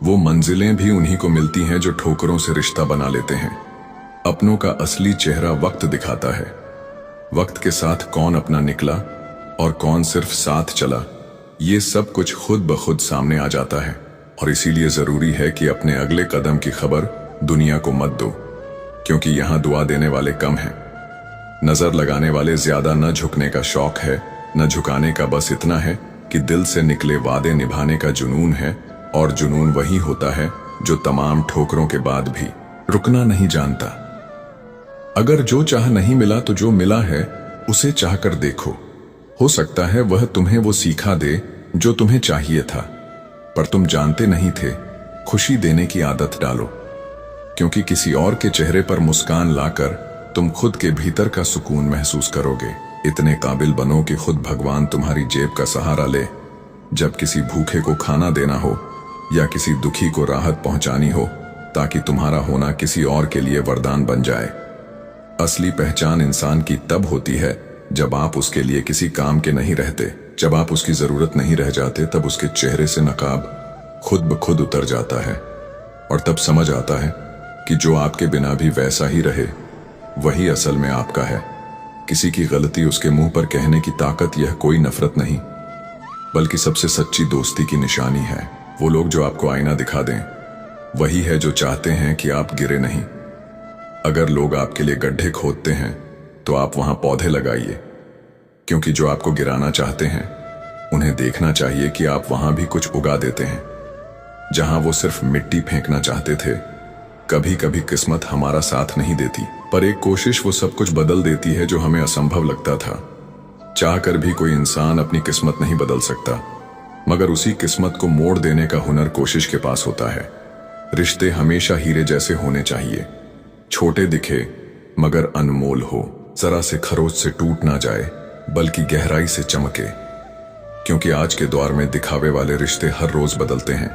वो मंजिलें भी उन्हीं को मिलती हैं जो ठोकरों से रिश्ता बना लेते हैं। अपनों का असली चेहरा वक्त दिखाता है। वक्त के साथ कौन अपना निकला और कौन सिर्फ साथ चला, ये सब कुछ खुद ब खुद सामने आ जाता है। और इसीलिए जरूरी है कि अपने अगले कदम की खबर दुनिया को मत दो, क्योंकि यहां दुआ देने वाले कम हैं, नजर लगाने वाले ज्यादा। न झुकने का शौक है, न झुकाने का बस इतना है कि दिल से निकले वादे निभाने का जुनून है। और जुनून वही होता है जो तमाम ठोकरों के बाद भी रुकना नहीं जानता। अगर जो चाह नहीं मिला तो जो मिला है उसे चाह कर देखो। हो सकता है वह तुम्हें वो सीखा दे जो तुम्हें चाहिए था, पर तुम जानते नहीं थे। खुशी देने की आदत डालो, क्योंकि किसी और के चेहरे पर मुस्कान लाकर तुम खुद के भीतर का सुकून महसूस करोगे। इतने काबिल बनो कि खुद भगवान तुम्हारी जेब का सहारा ले। जब किसी भूखे को खाना देना हो या किसी दुखी को राहत पहुंचानी हो, ताकि तुम्हारा होना किसी और के लिए वरदान बन जाए। असली पहचान इंसान की तब होती है जब आप उसके लिए किसी काम के नहीं रहते। जब आप उसकी जरूरत नहीं रह जाते, तब उसके चेहरे से नकाब खुद ब खुद उतर जाता है। और तब समझ आता है कि जो आपके बिना भी वैसा ही रहे, वही असल में आपका है। किसी की गलती उसके मुंह पर कहने की ताकत यह कोई नफरत नहीं, बल्कि सबसे सच्ची दोस्ती की निशानी है। वो लोग जो आपको आईना दिखा दें, वही है जो चाहते हैं कि आप गिरे नहीं। अगर लोग आपके लिए गड्ढे खोदते हैं तो आप वहां पौधे लगाइए, क्योंकि जो आपको गिराना चाहते हैं उन्हें देखना चाहिए कि आप वहां भी कुछ उगा देते हैं। जहां वो सिर्फ मिट्टी फेंकना चाहते थे, कभी कभी किस्मत हमारा साथ नहीं देती, पर एक कोशिश वो सब कुछ बदल देती है जो हमें असंभव लगता था। चाहकर भी कोई इंसान अपनी किस्मत नहीं बदल सकता, मगर उसी किस्मत को मोड़ देने का हुनर कोशिश के पास होता है। रिश्ते हमेशा हीरे जैसे होने चाहिए, छोटे दिखे मगर अनमोल हो, जरा से खरोच से टूट ना जाए बल्कि गहराई से चमके, क्योंकि आज के दौर में दिखावे वाले रिश्ते हर रोज बदलते हैं।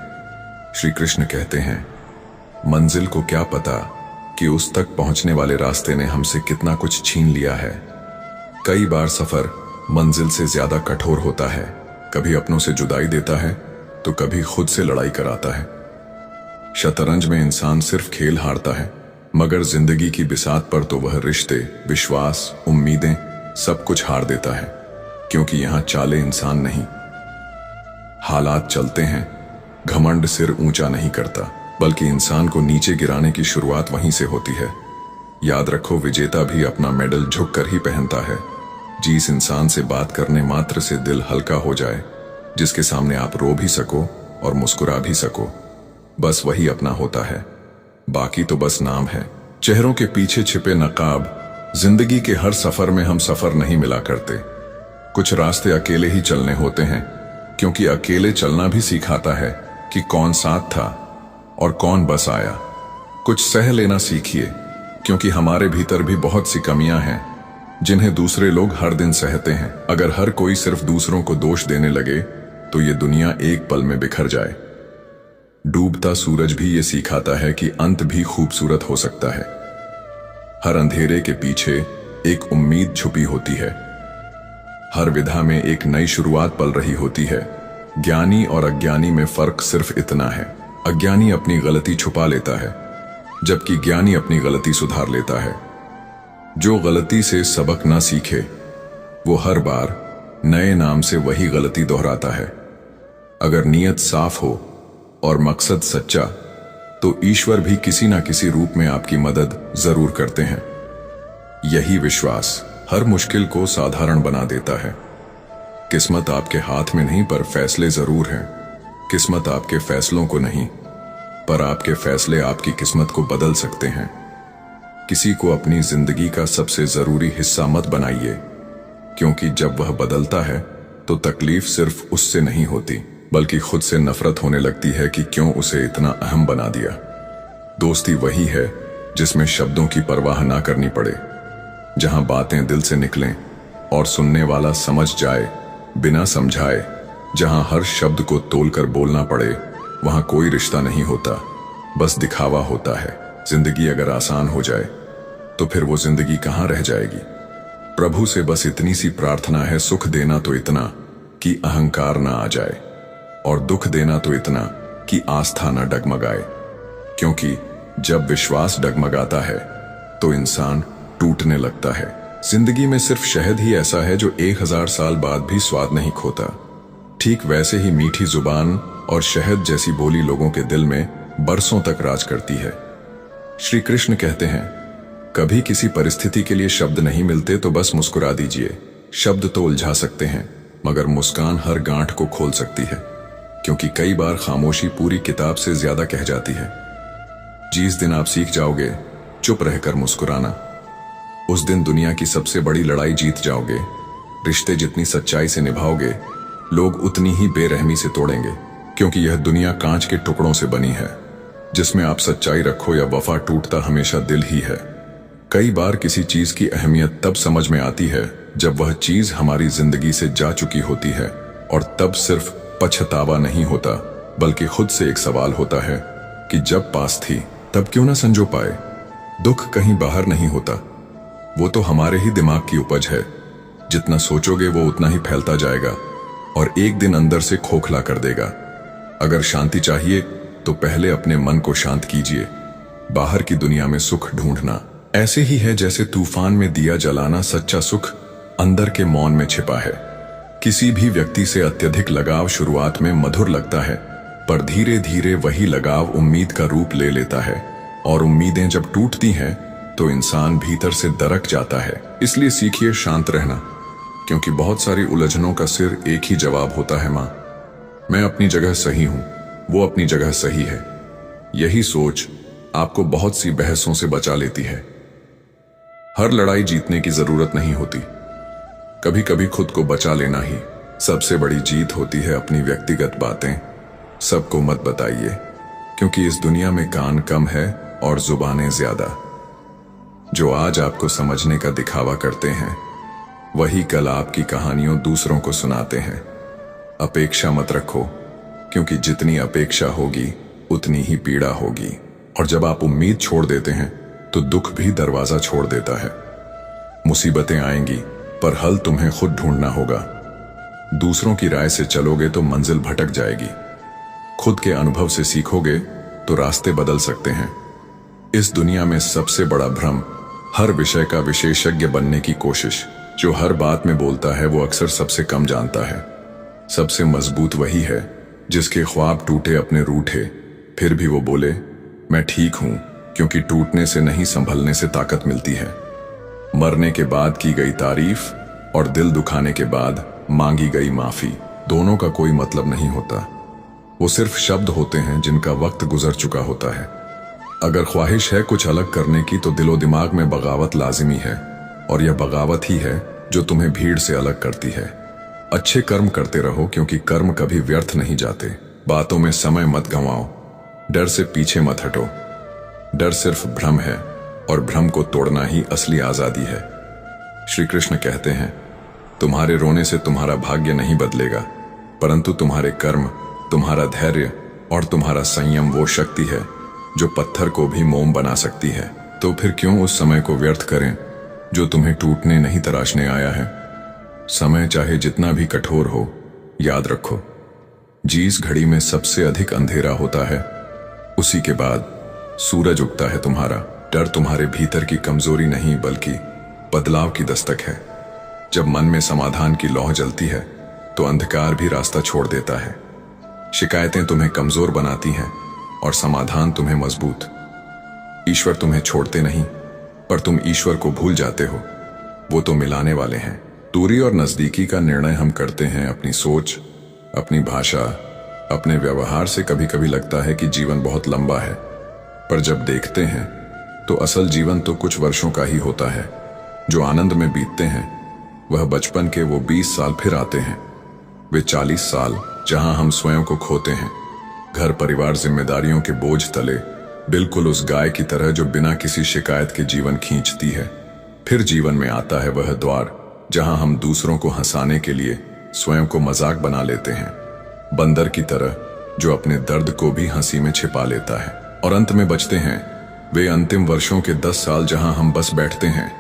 श्री कृष्ण कहते हैं, मंजिल को क्या पता कि उस तक पहुंचने वाले रास्ते ने हमसे कितना कुछ छीन लिया है। कई बार सफर मंजिल से ज्यादा कठोर होता है, कभी अपनों से जुदाई देता है तो कभी खुद से लड़ाई कराता है। शतरंज में इंसान सिर्फ खेल हारता है, मगर जिंदगी की बिसात पर तो वह रिश्ते, विश्वास, उम्मीदें सब कुछ हार देता है। क्योंकि यहां चाले इंसान नहीं, हालात चलते हैं। घमंड सिर ऊंचा नहीं करता, बल्कि इंसान को नीचे गिराने की शुरुआत वहीं से होती है। याद रखो, विजेता भी अपना मेडल झुक कर ही पहनता है। जिस इंसान से बात करने मात्र से दिल हल्का हो जाए, जिसके सामने आप रो भी सको और मुस्कुरा भी सको, बस वही अपना होता है। बाकी तो बस नाम है, चेहरों के पीछे छिपे नकाब। जिंदगी के हर सफर में हम सफर नहीं मिला करते। कुछ रास्ते अकेले ही चलने होते हैं, क्योंकि अकेले चलना भी सिखाता है कि कौन साथ था और कौन बस आया। कुछ सह लेना सीखिए, क्योंकि हमारे भीतर भी बहुत सी कमियां हैं जिन्हें दूसरे लोग हर दिन सहते हैं। अगर हर कोई सिर्फ दूसरों को दोष देने लगे तो ये दुनिया एक पल में बिखर जाए। डूबता सूरज भी ये सिखाता है कि अंत भी खूबसूरत हो सकता है। हर अंधेरे के पीछे एक उम्मीद छुपी होती है। हर विधा में एक नई शुरुआत पल रही होती है। ज्ञानी और अज्ञानी में फर्क सिर्फ इतना है, अज्ञानी अपनी गलती छुपा लेता है, जबकि ज्ञानी अपनी गलती सुधार लेता है। जो गलती से सबक ना सीखे, वो हर बार नए नाम से वही गलती दोहराता है। अगर नीयत साफ हो और मकसद सच्चा, तो ईश्वर भी किसी ना किसी रूप में आपकी मदद जरूर करते हैं। यही विश्वास हर मुश्किल को साधारण बना देता है। किस्मत आपके हाथ में नहीं, पर फैसले जरूर हैं। किस्मत आपके फैसलों को नहीं, पर आपके फैसले आपकी किस्मत को बदल सकते हैं। किसी को अपनी जिंदगी का सबसे जरूरी हिस्सा मत बनाइए, क्योंकि जब वह बदलता है तो तकलीफ सिर्फ उससे नहीं होती, बल्कि खुद से नफरत होने लगती है कि क्यों उसे इतना अहम बना दिया। दोस्ती वही है जिसमें शब्दों की परवाह ना करनी पड़े, जहां बातें दिल से निकलें और सुनने वाला समझ जाए बिना समझाए। जहां हर शब्द को तोलकर बोलना पड़े, वहां कोई रिश्ता नहीं होता, बस दिखावा होता है। जिंदगी अगर आसान हो जाए तो फिर वो जिंदगी कहां रह जाएगी। प्रभु से बस इतनी सी प्रार्थना है, सुख देना तो इतना कि अहंकार ना आ जाए, और दुख देना तो इतना कि आस्था ना डगमगाए। क्योंकि जब विश्वास डगमगाता है तो इंसान टूटने लगता है। जिंदगी में सिर्फ शहद ही ऐसा है जो 1000 साल बाद भी स्वाद नहीं खोता। ठीक वैसे ही मीठी जुबान और शहद जैसी बोली लोगों के दिल में बरसों तक राज करती है। श्री कृष्ण कहते हैं, कभी किसी परिस्थिति के लिए शब्द नहीं मिलते तो बस मुस्कुरा दीजिए। शब्द तो उलझा सकते हैं, मगर मुस्कान हर गांठ को खोल सकती है। क्योंकि कई बार खामोशी पूरी किताब से ज्यादा कह जाती है। जिस दिन आप सीख जाओगे चुप रहकर मुस्कुराना, उस दिन दुनिया की सबसे बड़ी लड़ाई जीत जाओगे। रिश्ते जितनी सच्चाई से निभाओगे, लोग उतनी ही बेरहमी से तोड़ेंगे। क्योंकि यह दुनिया कांच के टुकड़ों से बनी है, जिसमें आप सच्चाई रखो या वफा, टूटता हमेशा दिल ही है। कई बार किसी चीज की अहमियत तब समझ में आती है जब वह चीज हमारी जिंदगी से जा चुकी होती है, और तब सिर्फ पछतावा नहीं होता, बल्कि खुद से एक सवाल होता है कि जब पास थी तब क्यों ना संजो पाए। दुख कहीं बाहर नहीं होता, वो तो हमारे ही दिमाग की उपज है। जितना सोचोगे वो उतना ही फैलता जाएगा और एक दिन अंदर से खोखला कर देगा। अगर शांति चाहिए तो पहले अपने मन को शांत कीजिए। बाहर की दुनिया में सुख ढूंढना ऐसे ही है जैसे तूफान में दिया जलाना। सच्चा सुख अंदर के मौन में छिपा है। किसी भी व्यक्ति से अत्यधिक लगाव शुरुआत में मधुर लगता है, पर धीरे धीरे वही लगाव उम्मीद का रूप ले लेता है, और उम्मीदें जब टूटती हैं तो इंसान भीतर से दरक जाता है। इसलिए सीखिए शांत रहना, क्योंकि बहुत सारी उलझनों का सिर एक ही जवाब होता है, मां मैं अपनी जगह सही हूं, वो अपनी जगह सही है। यही सोच आपको बहुत सी बहसों से बचा लेती है। हर लड़ाई जीतने की जरूरत नहीं होती, कभी कभी खुद को बचा लेना ही सबसे बड़ी जीत होती है। अपनी व्यक्तिगत बातें सबको मत बताइए, क्योंकि इस दुनिया में कान कम है और जुबानें ज्यादा। जो आज आपको समझने का दिखावा करते हैं, वही कल आपकी कहानियों दूसरों को सुनाते हैं। अपेक्षा मत रखो, क्योंकि जितनी अपेक्षा होगी उतनी ही पीड़ा होगी। और जब आप उम्मीद छोड़ देते हैं तो दुख भी दरवाजा छोड़ देता है। मुसीबतें आएंगी, पर हल तुम्हें खुद ढूंढना होगा। दूसरों की राय से चलोगे तो मंजिल भटक जाएगी। खुद के अनुभव से सीखोगे तो रास्ते बदल सकते हैं। इस दुनिया में सबसे बड़ा भ्रम हर विषय का विशेषज्ञ बनने की कोशिश। जो हर बात में बोलता है वो अक्सर सबसे कम जानता है। सबसे मजबूत वही है जिसके ख्वाब टूटे अपने रूठे, फिर भी वो बोले मैं ठीक हूं, क्योंकि टूटने से नहीं संभलने से ताकत मिलती है। मरने के बाद की गई तारीफ और दिल दुखाने के बाद मांगी गई माफी, दोनों का कोई मतलब नहीं होता। वो सिर्फ शब्द होते हैं जिनका वक्त गुजर चुका होता है। अगर ख्वाहिश है कुछ अलग करने की तो दिलो दिमाग में बगावत लाजिमी है, और यह बगावत ही है जो तुम्हें भीड़ से अलग करती है। अच्छे कर्म करते रहो, क्योंकि कर्म कभी व्यर्थ नहीं जाते। बातों में समय मत गंवाओ, डर से पीछे मत हटो। डर सिर्फ भ्रम है, और भ्रम को तोड़ना ही असली आजादी है। श्री कृष्ण कहते हैं, तुम्हारे रोने से तुम्हारा भाग्य नहीं बदलेगा, परंतु तुम्हारे कर्म, तुम्हारा धैर्य और तुम्हारा संयम वो शक्ति है जो पत्थर को भी मोम बना सकती है। तो फिर क्यों उस समय को व्यर्थ करें जो तुम्हें टूटने नहीं तराशने आया है। समय चाहे जितना भी कठोर हो, याद रखो, जिस घड़ी में सबसे अधिक अंधेरा होता है उसी के बाद सूरज उगता है। तुम्हारा डर तुम्हारे भीतर की कमजोरी नहीं बल्कि बदलाव की दस्तक है। जब मन में समाधान की लौ जलती है तो अंधकार भी रास्ता छोड़ देता है। शिकायतें तुम्हें कमजोर बनाती हैं और समाधान तुम्हें मजबूत। ईश्वर तुम्हें छोड़ते नहीं, पर तुम ईश्वर को भूल जाते हो। वो तो मिलाने वाले हैं। दूरी और नजदीकी का निर्णय हम करते हैं अपनी सोच, अपनी भाषा, अपने व्यवहार से। कभी कभी लगता है कि जीवन बहुत लंबा है, पर जब देखते हैं तो असल जीवन तो कुछ वर्षों का ही होता है। जो आनंद में बीतते हैं वह बचपन के वो 20 साल फिर आते हैं। वे 40 साल जहां हम स्वयं को खोते हैं, घर परिवार जिम्मेदारियों के बोझ तले, बिल्कुल उस गाय की तरह जो बिना किसी शिकायत के जीवन खींचती है। फिर जीवन में आता है वह द्वार जहां हम दूसरों को हंसाने के लिए स्वयं को मजाक बना लेते हैं, बंदर की तरह जो अपने दर्द को भी हंसी में छिपा लेता है। और अंत में बचते हैं वे अंतिम वर्षों के 10 साल जहां हम बस बैठते हैं,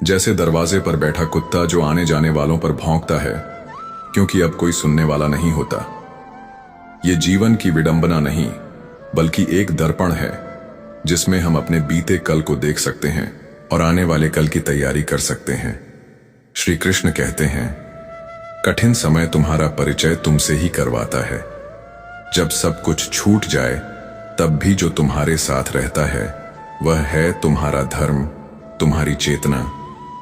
जैसे दरवाजे पर बैठा कुत्ता जो आने जाने वालों पर भौंकता है, क्योंकि अब कोई सुनने वाला नहीं होता। ये जीवन की विडंबना नहीं, बल्कि एक दर्पण है जिसमें हम अपने बीते कल को देख सकते हैं और आने वाले कल की तैयारी कर सकते हैं। श्री कृष्ण कहते हैं, कठिन समय तुम्हारा परिचय तुमसे ही करवाता है। जब सब कुछ छूट जाए तब भी जो तुम्हारे साथ रहता है वह है तुम्हारा धर्म, तुम्हारी चेतना,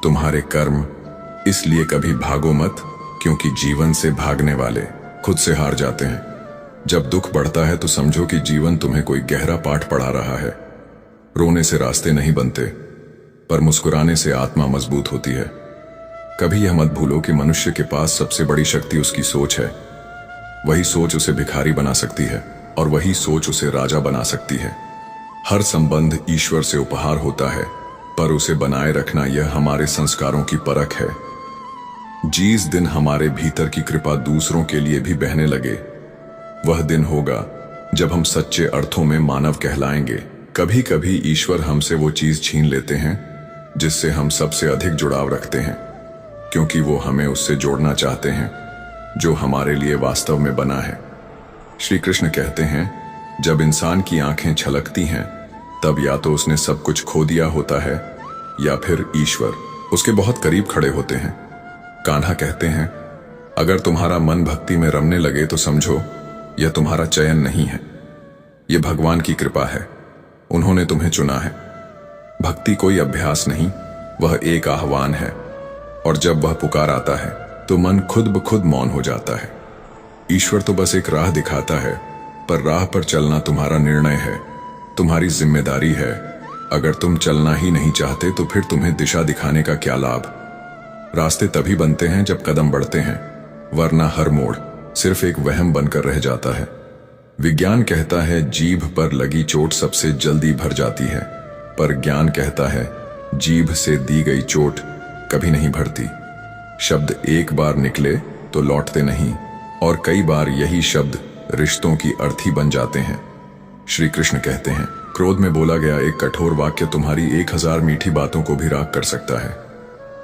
तुम्हारे कर्म। इसलिए कभी भागो मत, क्योंकि जीवन से भागने वाले खुद से हार जाते हैं। जब दुख बढ़ता है तो समझो कि जीवन तुम्हें कोई गहरा पाठ पढ़ा रहा है। रोने से रास्ते नहीं बनते, पर मुस्कुराने से आत्मा मजबूत होती है। कभी यह मत भूलो कि मनुष्य के पास सबसे बड़ी शक्ति उसकी सोच है। वही सोच उसे भिखारी बना सकती है और वही सोच उसे राजा बना सकती है। हर संबंध ईश्वर से उपहार होता है, पर उसे बनाए रखना यह हमारे संस्कारों की परख है। जिस दिन हमारे भीतर की कृपा दूसरों के लिए भी बहने लगे, वह दिन होगा जब हम सच्चे अर्थों में मानव कहलाएंगे। कभी कभी ईश्वर हमसे वो चीज छीन लेते हैं जिससे हम सबसे अधिक जुड़ाव रखते हैं, क्योंकि वो हमें उससे जोड़ना चाहते हैं जो हमारे लिए वास्तव में बना है। श्री कृष्ण कहते हैं, जब इंसान की आंखें छलकती हैं तब या तो उसने सब कुछ खो दिया होता है या फिर ईश्वर उसके बहुत करीब खड़े होते हैं। कान्हा कहते हैं, अगर तुम्हारा मन भक्ति में रमने लगे तो समझो यह तुम्हारा चयन नहीं है, यह भगवान की कृपा है। उन्होंने तुम्हें चुना है। भक्ति कोई अभ्यास नहीं, वह एक आह्वान है, और जब वह पुकार आता है तो मन खुद ब खुद मौन हो जाता है। ईश्वर तो बस एक राह दिखाता है, पर राह पर चलना तुम्हारा निर्णय है, तुम्हारी जिम्मेदारी है। अगर तुम चलना ही नहीं चाहते तो फिर तुम्हें दिशा दिखाने का क्या लाभ। रास्ते तभी बनते हैं जब कदम बढ़ते हैं, वरना हर मोड़ सिर्फ एक वहम बनकर रह जाता है। विज्ञान कहता है जीभ पर लगी चोट सबसे जल्दी भर जाती है, पर ज्ञान कहता है जीभ से दी गई चोट कभी नहीं भरती। शब्द एक बार निकले तो लौटते नहीं, और कई बार यही शब्द रिश्तों की अर्थी बन जाते हैं। श्री कृष्ण कहते हैं, क्रोध में बोला गया एक कठोर वाक्य तुम्हारी 1000 मीठी बातों को भी राख कर सकता है।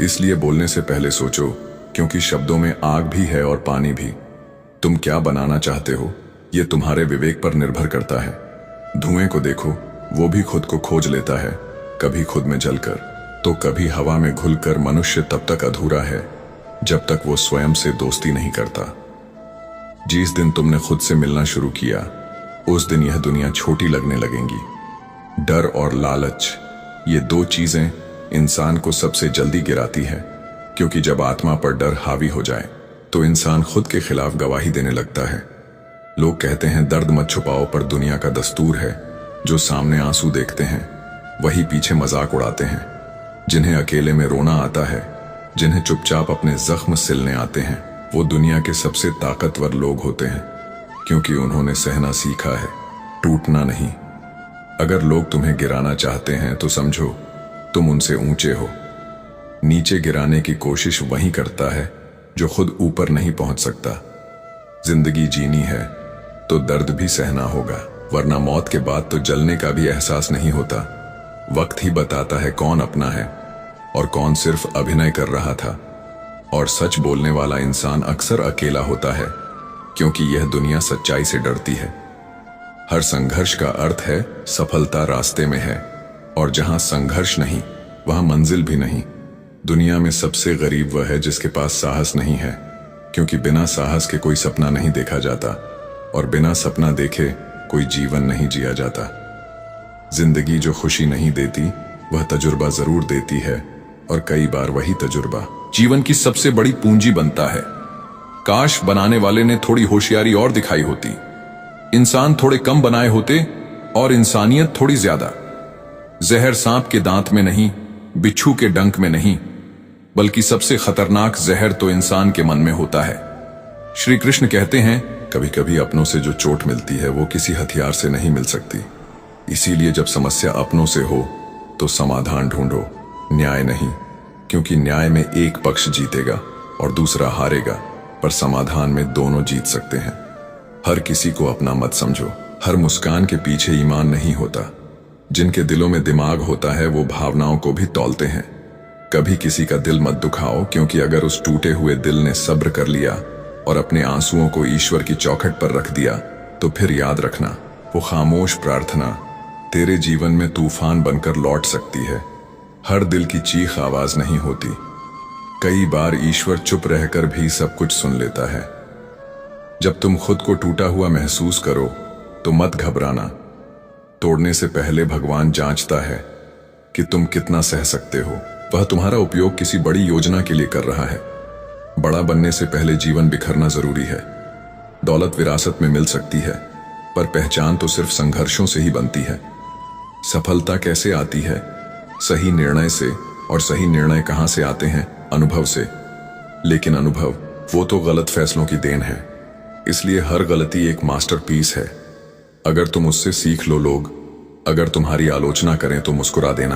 इसलिए बोलने से पहले सोचो, क्योंकि शब्दों में आग भी है और पानी भी। तुम क्या बनाना चाहते हो, यह तुम्हारे विवेक पर निर्भर करता है। धुएं को देखो, वो भी खुद को खोज लेता है, कभी खुद में जलकर तो कभी हवा में घुलकर। मनुष्य तब तक अधूरा है जब तक वो स्वयं से दोस्ती नहीं करता। जिस दिन तुमने खुद से मिलना शुरू किया, उस दिन यह दुनिया छोटी लगने लगेगी। डर और लालच, ये दो चीजें इंसान को सबसे जल्दी गिराती है, क्योंकि जब आत्मा पर डर हावी हो जाए तो इंसान खुद के खिलाफ गवाही देने लगता है। लोग कहते हैं दर्द मत छुपाओ, पर दुनिया का दस्तूर है जो सामने आंसू देखते हैं वही पीछे मजाक उड़ाते हैं। जिन्हें अकेले में रोना आता है, जिन्हें चुपचाप अपने जख्म सिलने आते हैं, वो दुनिया के सबसे ताकतवर लोग होते हैं, क्योंकि उन्होंने सहना सीखा है, टूटना नहीं। अगर लोग तुम्हें गिराना चाहते हैं तो समझो तुम उनसे ऊंचे हो। नीचे गिराने की कोशिश वही करता है जो खुद ऊपर नहीं पहुंच सकता। जिंदगी जीनी है तो दर्द भी सहना होगा, वरना मौत के बाद तो जलने का भी एहसास नहीं होता। वक्त ही बताता है कौन अपना है और कौन सिर्फ अभिनय कर रहा था। और सच बोलने वाला इंसान अक्सर अकेला होता है, क्योंकि यह दुनिया सच्चाई से डरती है। हर संघर्ष का अर्थ है सफलता रास्ते में है, और जहां संघर्ष नहीं वहां मंजिल भी नहीं। दुनिया में सबसे गरीब वह है जिसके पास साहस नहीं है, क्योंकि बिना साहस के कोई सपना नहीं देखा जाता, और बिना सपना देखे कोई जीवन नहीं जिया जाता। जिंदगी जो खुशी नहीं देती वह तजुर्बा जरूर देती है, और कई बार वही तजुर्बा जीवन की सबसे बड़ी पूंजी बनता है। काश बनाने वाले ने थोड़ी होशियारी और दिखाई होती, इंसान थोड़े कम बनाए होते और इंसानियत थोड़ी ज्यादा। जहर सांप के दांत में नहीं, बिच्छू के डंक में नहीं, बल्कि सबसे खतरनाक जहर तो इंसान के मन में होता है। श्री कृष्ण कहते हैं, कभी कभी अपनों से जो चोट मिलती है वो किसी हथियार से नहीं मिल सकती। इसीलिए जब समस्या अपनों से हो तो समाधान ढूंढो, न्याय नहीं, क्योंकि न्याय में एक पक्ष जीतेगा और दूसरा हारेगा, पर समाधान में दोनों जीत सकते हैं। हर किसी को अपना मत समझो। हर मुस्कान के पीछे ईमान नहीं होता। जिनके दिलों में दिमाग होता है वो भावनाओं को भी तौलते हैं। कभी किसी का दिल मत दुखाओ, क्योंकि अगर उस टूटे हुए दिल ने सब्र कर लिया और अपने आंसुओं को ईश्वर की चौखट पर रख दिया, तो फिर याद रखना, वो खामोश प्रार्थना तेरे जीवन में तूफान बनकर लौट सकती है। हर दिल की चीख आवाज नहीं होती। कई बार ईश्वर चुप रहकर भी सब कुछ सुन लेता है। जब तुम खुद को टूटा हुआ महसूस करो तो मत घबराना। तोड़ने से पहले भगवान जांचता है कि तुम कितना सह सकते हो। वह तुम्हारा उपयोग किसी बड़ी योजना के लिए कर रहा है। बड़ा बनने से पहले जीवन बिखरना जरूरी है। दौलत विरासत में मिल सकती है, पर पहचान तो सिर्फ संघर्षों से ही बनती है। सफलता कैसे आती है? सही निर्णय से, और सही निर्णय कहां से आते हैं? अनुभव से। लेकिन अनुभव वो तो गलत फैसलों की देन है। इसलिए हर गलती एक मास्टरपीस है। अगर तुम उससे सीख लो लोग, अगर तुम्हारी आलोचना करें तो मुस्कुरा देना।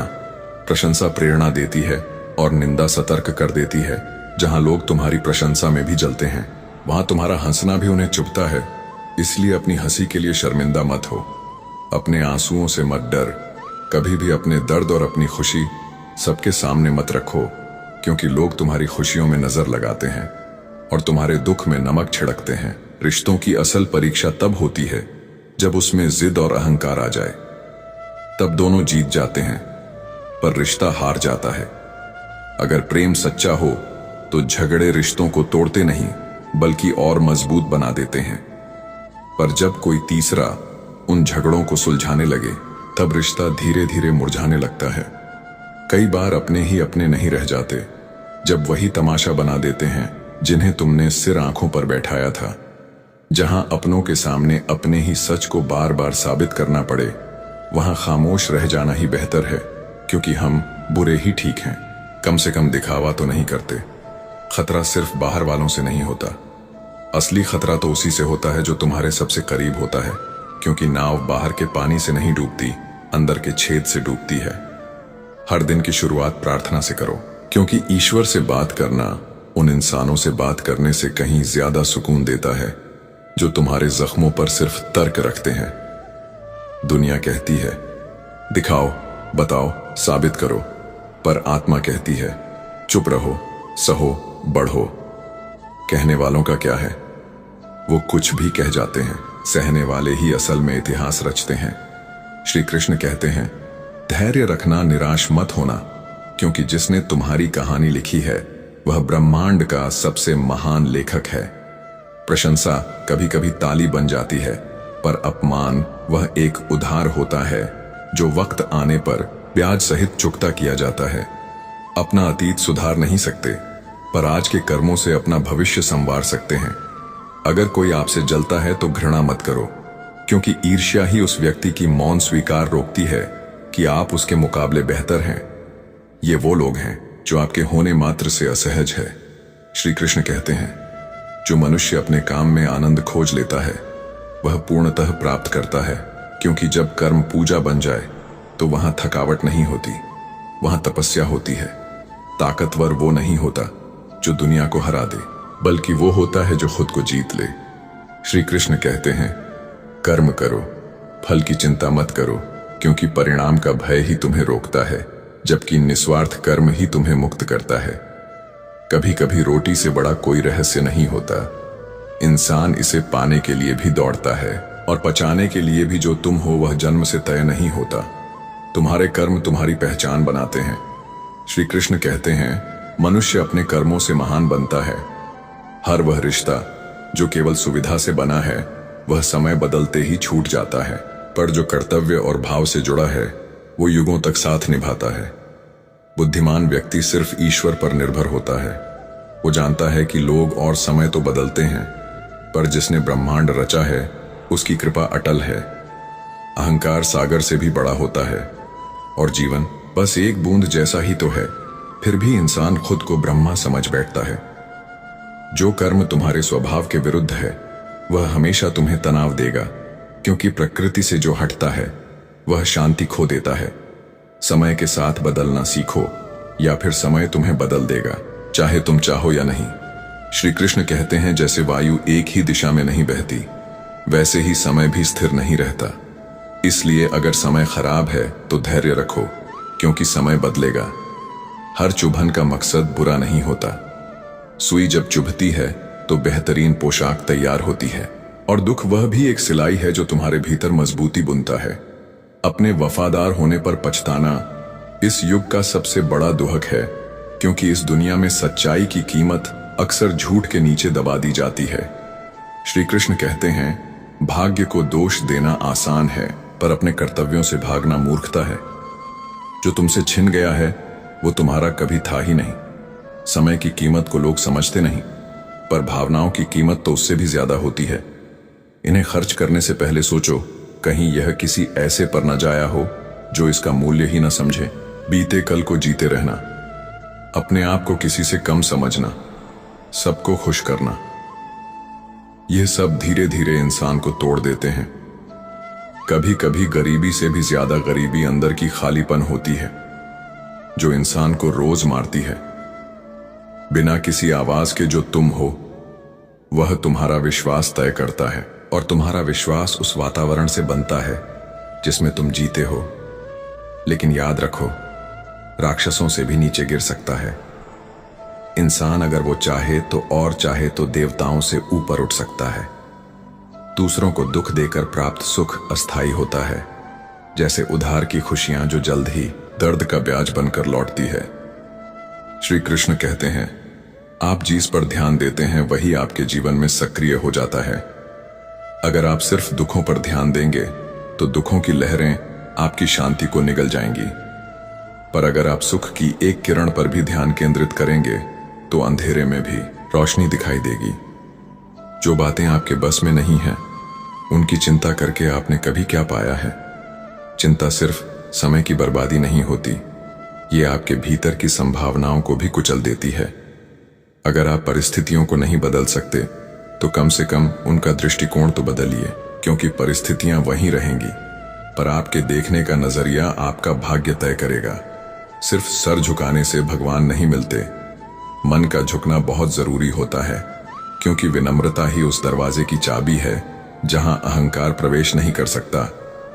प्रशंसा प्रेरणा देती है और निंदा सतर्क कर देती है। जहां लोग तुम्हारी प्रशंसा में भी जलते हैं, वहां तुम्हारा हंसना भी उन्हें चुभता है। इसलिए अपनी हंसी के लिए शर्मिंदा मत हो। अपने आंसुओं से मत डर। कभी भी अपने दर्द और अपनी खुशी सबके सामने मत रखो, क्योंकि लोग तुम्हारी खुशियों में नजर लगाते हैं और तुम्हारे दुख में नमक छिड़कते हैं। रिश्तों की असल परीक्षा तब होती है जब उसमें जिद और अहंकार आ जाए। तब दोनों जीत जाते हैं, पर रिश्ता हार जाता है। अगर प्रेम सच्चा हो तो झगड़े रिश्तों को तोड़ते नहीं, बल्कि और मजबूत बना देते हैं। पर जब कोई तीसरा उन झगड़ों को सुलझाने लगे, तब रिश्ता धीरे धीरे मुरझाने लगता है। कई बार अपने ही अपने नहीं रह जाते, जब वही तमाशा बना देते हैं जिन्हें तुमने सिर आंखों पर बैठाया था। जहां अपनों के सामने अपने ही सच को बार बार साबित करना पड़े, वहां खामोश रह जाना ही बेहतर है, क्योंकि हम बुरे ही ठीक हैं। कम से कम दिखावा तो नहीं करते। खतरा सिर्फ बाहर वालों से नहीं होता। असली खतरा तो उसी से होता है जो तुम्हारे सबसे करीब होता है, क्योंकि नाव बाहर के पानी से नहीं डूबती, अंदर के छेद से डूबती है। हर दिन की शुरुआत प्रार्थना से करो, क्योंकि ईश्वर से बात करना उन इंसानों से बात करने से कहीं ज्यादा सुकून देता है जो तुम्हारे जख्मों पर सिर्फ तर्क रखते हैं। दुनिया कहती है दिखाओ, बताओ, साबित करो, पर आत्मा कहती है चुप रहो, सहो, बढ़ो। कहने वालों का क्या है? वो कुछ भी कह जाते हैं। सहने वाले ही असल में इतिहास रचते हैं। श्री कृष्ण कहते हैं, धैर्य रखना, निराश मत होना, क्योंकि जिसने तुम्हारी कहानी लिखी है वह ब्रह्मांड का सबसे महान लेखक है। प्रशंसा कभी कभी ताली बन जाती है, पर अपमान वह एक उधार होता है जो वक्त आने पर ब्याज सहित चुकता किया जाता है। अपना अतीत सुधार नहीं सकते, पर आज के कर्मों से अपना भविष्य संवार सकते हैं। अगर कोई आपसे जलता है तो घृणा मत करो, क्योंकि ईर्ष्या ही उस व्यक्ति की मौन स्वीकार रोकती है कि आप उसके मुकाबले बेहतर हैं। ये वो लोग हैं जो आपके होने मात्र से असहज है। श्री कृष्ण कहते हैं, जो मनुष्य अपने काम में आनंद खोज लेता है वह पूर्णतः प्राप्त करता है, क्योंकि जब कर्म पूजा बन जाए तो वहां थकावट नहीं होती, वहां तपस्या होती है। ताकतवर वो नहीं होता जो दुनिया को हरा दे, बल्कि वो होता है जो खुद को जीत ले। श्री कृष्ण कहते हैं, कर्म करो, फल की चिंता मत करो, क्योंकि परिणाम का भय ही तुम्हें रोकता है, जबकि निस्वार्थ कर्म ही तुम्हें मुक्त करता है। कभी कभी रोटी से बड़ा कोई रहस्य नहीं होता। इंसान इसे पाने के लिए भी दौड़ता है, और पचाने के लिए भी। जो तुम हो वह जन्म से तय नहीं होता। तुम्हारे कर्म तुम्हारी पहचान बनाते हैं। श्री कृष्ण कहते हैं, मनुष्य अपने कर्मों से महान बनता है। हर वह रिश्ता जो केवल सुविधा से बना है वह समय बदलते ही छूट जाता है, पर जो कर्तव्य और भाव से जुड़ा है वो युगों तक साथ निभाता है। बुद्धिमान व्यक्ति सिर्फ ईश्वर पर निर्भर होता है। वो जानता है कि लोग और समय तो बदलते हैं, पर जिसने ब्रह्मांड रचा है उसकी कृपा अटल है। अहंकार सागर से भी बड़ा होता है, और जीवन बस एक बूंद जैसा ही तो है, फिर भी इंसान खुद को ब्रह्मा समझ बैठता है। जो कर्म तुम्हारे स्वभाव के विरुद्ध है वह हमेशा तुम्हें तनाव देगा, क्योंकि प्रकृति से जो हटता है वह शांति खो देता है। समय के साथ बदलना सीखो, या फिर समय तुम्हें बदल देगा, चाहे तुम चाहो या नहीं। श्री कृष्ण कहते हैं, जैसे वायु एक ही दिशा में नहीं बहती, वैसे ही समय भी स्थिर नहीं रहता। इसलिए अगर समय खराब है तो धैर्य रखो, क्योंकि समय बदलेगा। हर चुभन का मकसद बुरा नहीं होता। सुई जब चुभती है तो बेहतरीन पोशाक तैयार होती है, और दुख वह भी एक सिलाई है जो तुम्हारे भीतर मजबूती बुनता है। अपने वफादार होने पर पछताना इस युग का सबसे बड़ा दुहक है, क्योंकि इस दुनिया में सच्चाई की कीमत अक्सर झूठ के नीचे दबा दी जाती है। श्री कृष्ण कहते हैं, भाग्य को दोष देना आसान है, पर अपने कर्तव्यों से भागना मूर्खता है। जो तुमसे छिन गया है वो तुम्हारा कभी था ही नहीं। समय की कीमत को लोग समझते नहीं, पर भावनाओं की कीमत तो उससे भी ज्यादा होती है। इन्हें खर्च करने से पहले सोचो, कहीं यह किसी ऐसे पर न जाया हो जो इसका मूल्य ही न समझे। बीते कल को जीते रहना, अपने आप को किसी से कम समझना, सबको खुश करना, यह सब धीरे धीरे इंसान को तोड़ देते हैं। कभी कभी गरीबी से भी ज्यादा गरीबी अंदर की खालीपन होती है, जो इंसान को रोज मारती है। बिना किसी आवाज के जो तुम हो वह तुम्हारा विश्वास तय करता है, और तुम्हारा विश्वास उस वातावरण से बनता है जिसमें तुम जीते हो। लेकिन याद रखो, राक्षसों से भी नीचे गिर सकता है। इंसान अगर वो चाहे तो, और चाहे तो देवताओं से ऊपर उठ सकता है। दूसरों को दुख देकर प्राप्त सुख अस्थायी होता है, जैसे उधार की खुशियां जो जल्द ही दर्द का ब्याज बनकर लौटती है। श्री कृष्ण कहते हैं, आप जिस पर ध्यान देते हैं वही आपके जीवन में सक्रिय हो जाता है। अगर आप सिर्फ दुखों पर ध्यान देंगे तो दुखों की लहरें आपकी शांति को निगल जाएंगी, पर अगर आप सुख की एक किरण पर भी ध्यान केंद्रित करेंगे तो अंधेरे में भी रोशनी दिखाई देगी। जो बातें आपके बस में नहीं हैं, उनकी चिंता करके आपने कभी क्या पाया है? चिंता सिर्फ समय की बर्बादी नहीं होती, ये आपके भीतर की संभावनाओं को भी कुचल देती है। अगर आप परिस्थितियों को नहीं बदल सकते तो कम से कम उनका दृष्टिकोण तो बदलिए, क्योंकि परिस्थितियां वहीं रहेंगी, पर आपके देखने का नजरिया आपका भाग्य तय करेगा। सिर्फ सर झुकाने से भगवान नहीं मिलते, मन का झुकना बहुत जरूरी होता है, क्योंकि विनम्रता ही उस दरवाजे की चाबी है जहां अहंकार प्रवेश नहीं कर सकता।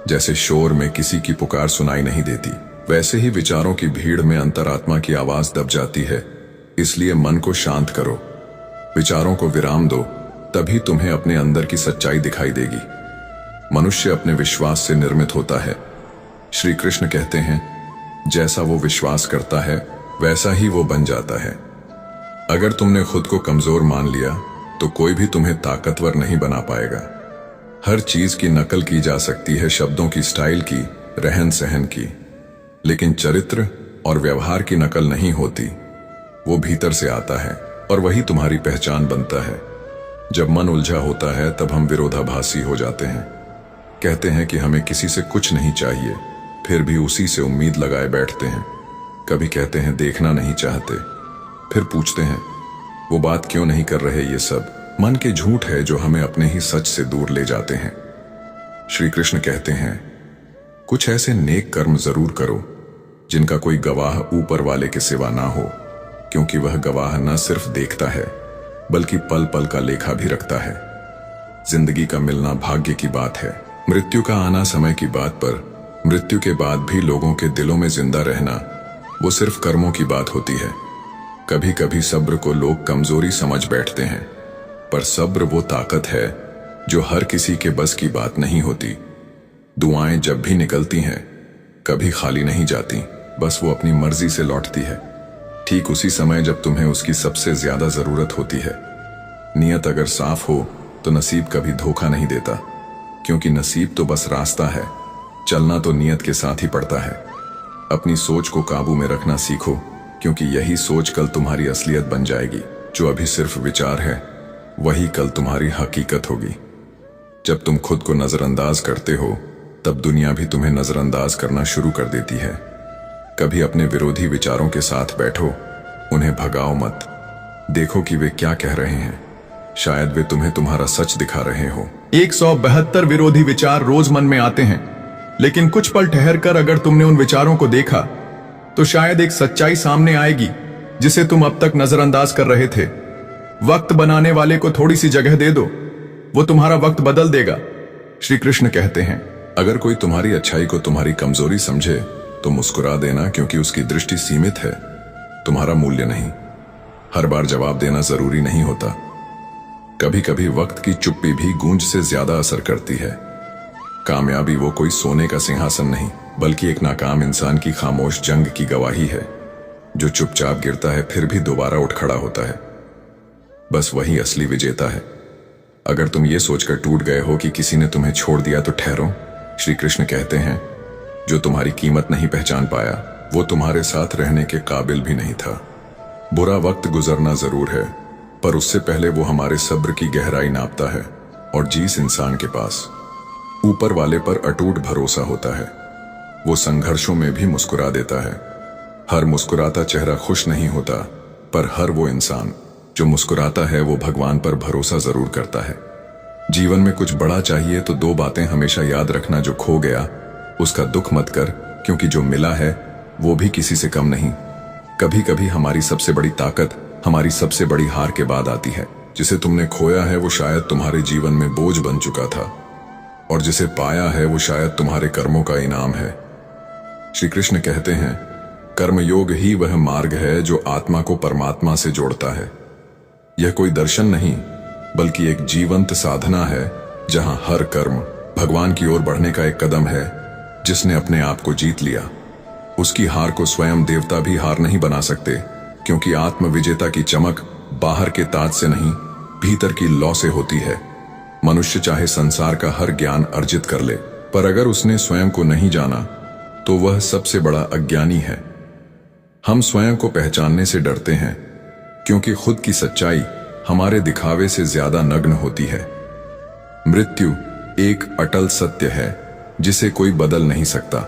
जैसे शोर में किसी की पुकार सुनाई नहीं देती, वैसे ही विचारों की भीड़ में अंतरात्मा की आवाज दब जाती है। इसलिए मन को शांत करो, विचारों को विराम दो, तभी तुम्हें अपने अंदर की सच्चाई दिखाई देगी। मनुष्य अपने विश्वास से निर्मित होता है, श्री कृष्ण कहते हैं, जैसा वो विश्वास करता है वैसा ही वो बन जाता है। अगर तुमने खुद को कमजोर मान लिया तो कोई भी तुम्हें ताकतवर नहीं बना पाएगा। हर चीज की नकल की जा सकती है, शब्दों की, स्टाइल की, रहन सहन की, लेकिन चरित्र और व्यवहार की नकल नहीं होती। वो भीतर से आता है और वही तुम्हारी पहचान बनता है। जब मन उलझा होता है तब हम विरोधाभासी हो जाते हैं। कहते हैं कि हमें किसी से कुछ नहीं चाहिए, फिर भी उसी से उम्मीद लगाए बैठते हैं। कभी कहते हैं देखना नहीं चाहते, फिर पूछते हैं वो बात क्यों नहीं कर रहे। ये सब मन के झूठ है जो हमें अपने ही सच से दूर ले जाते हैं। श्री कृष्ण कहते हैं, कुछ ऐसे नेक कर्म जरूर करो जिनका कोई गवाह ऊपर वाले के सिवा ना हो, क्योंकि वह गवाह न सिर्फ देखता है बल्कि पल पल का लेखा भी रखता है। जिंदगी का मिलना भाग्य की बात है, मृत्यु का आना समय की बात, पर मृत्यु के बाद भी लोगों के दिलों में जिंदा रहना वो सिर्फ कर्मों की बात होती है। कभी कभी सब्र को लोग कमजोरी समझ बैठते हैं, पर सब्र वो ताकत है जो हर किसी के बस की बात नहीं होती। दुआएं जब भी निकलती हैं कभी खाली नहीं जाती, बस वो अपनी मर्जी से लौटती है, ठीक उसी समय जब तुम्हें उसकी सबसे ज्यादा जरूरत होती है। नियत अगर साफ हो तो नसीब कभी धोखा नहीं देता, क्योंकि नसीब तो बस रास्ता है, चलना तो नियत के साथ ही पड़ता है। अपनी सोच को काबू में रखना सीखो, क्योंकि यही सोच कल तुम्हारी असलियत बन जाएगी। जो अभी सिर्फ विचार है वही कल तुम्हारी हकीकत होगी। जब तुम खुद को नजरअंदाज करते हो तब दुनिया भी तुम्हें नजरअंदाज करना शुरू कर देती है। कभी अपने विरोधी विचारों के साथ बैठो, उन्हें भगाओ मत। देखो कि वे क्या कह रहे हैं, शायद वे तुम्हें तुम्हारा सच दिखा रहे हो। 172 विरोधी विचार रोज मन में आते हैं, लेकिन कुछ पल ठहर कर अगर तुमने उन विचारों को देखा तो शायद एक सच्चाई सामने आएगी जिसे तुम अब तक नजरअंदाज कर रहे थे। वक्त बनाने वाले को थोड़ी सी जगह दे दो, वो तुम्हारा वक्त बदल देगा। श्री कृष्ण कहते हैं, अगर कोई तुम्हारी अच्छाई को तुम्हारी कमजोरी समझे तो मुस्कुरा देना, क्योंकि उसकी दृष्टि सीमित है, तुम्हारा मूल्य नहीं। हर बार जवाब देना जरूरी नहीं होता। कभी कभी वक्त की चुप्पी भी गूंज से ज्यादा असर करती है। कामयाबी वो कोई सोने का सिंहासन नहीं, बल्कि एक नाकाम इंसान की खामोश जंग की गवाही है, जो चुपचाप गिरता है फिर भी दोबारा उठ खड़ा होता है। बस वही असली विजेता है। अगर तुम ये सोचकर टूट गए हो कि किसी ने तुम्हें छोड़ दिया तो ठहरो। श्री कृष्ण कहते हैं, जो तुम्हारी कीमत नहीं पहचान पाया वो तुम्हारे साथ रहने के काबिल भी नहीं था। बुरा वक्त गुजरना जरूर है, पर उससे पहले वो हमारे सब्र की गहराई नापता है। और जिस इंसान के पास ऊपर वाले पर अटूट भरोसा होता है वो संघर्षों में भी मुस्कुरा देता है। हर मुस्कुराता चेहरा खुश नहीं होता, पर हर वो इंसान जो मुस्कुराता है वो भगवान पर भरोसा जरूर करता है। जीवन में कुछ बड़ा चाहिए तो 2 बातें हमेशा याद रखना। जो खो गया उसका दुख मत कर, क्योंकि जो मिला है वो भी किसी से कम नहीं। कभी कभी हमारी सबसे बड़ी ताकत हमारी सबसे बड़ी हार के बाद आती है। जिसे तुमने खोया है वो शायद तुम्हारे जीवन में बोझ बन चुका था, और जिसे पाया है वो शायद तुम्हारे कर्मों का इनाम है। श्री कृष्ण कहते हैं, कर्मयोग ही वह मार्ग है जो आत्मा को परमात्मा से जोड़ता है। यह कोई दर्शन नहीं, बल्कि एक जीवंत साधना है, जहां हर कर्म भगवान की ओर बढ़ने का एक कदम है। जिसने अपने आप को जीत लिया उसकी हार को स्वयं देवता भी हार नहीं बना सकते, क्योंकि आत्म विजेता की चमक बाहर के ताज से नहीं, भीतर की लौ से होती है। मनुष्य चाहे संसार का हर ज्ञान अर्जित कर ले, पर अगर उसने स्वयं को नहीं जाना तो वह सबसे बड़ा अज्ञानी है। हम स्वयं को पहचानने से डरते हैं, क्योंकि खुद की सच्चाई हमारे दिखावे से ज्यादा नग्न होती है। मृत्यु एक अटल सत्य है जिसे कोई बदल नहीं सकता।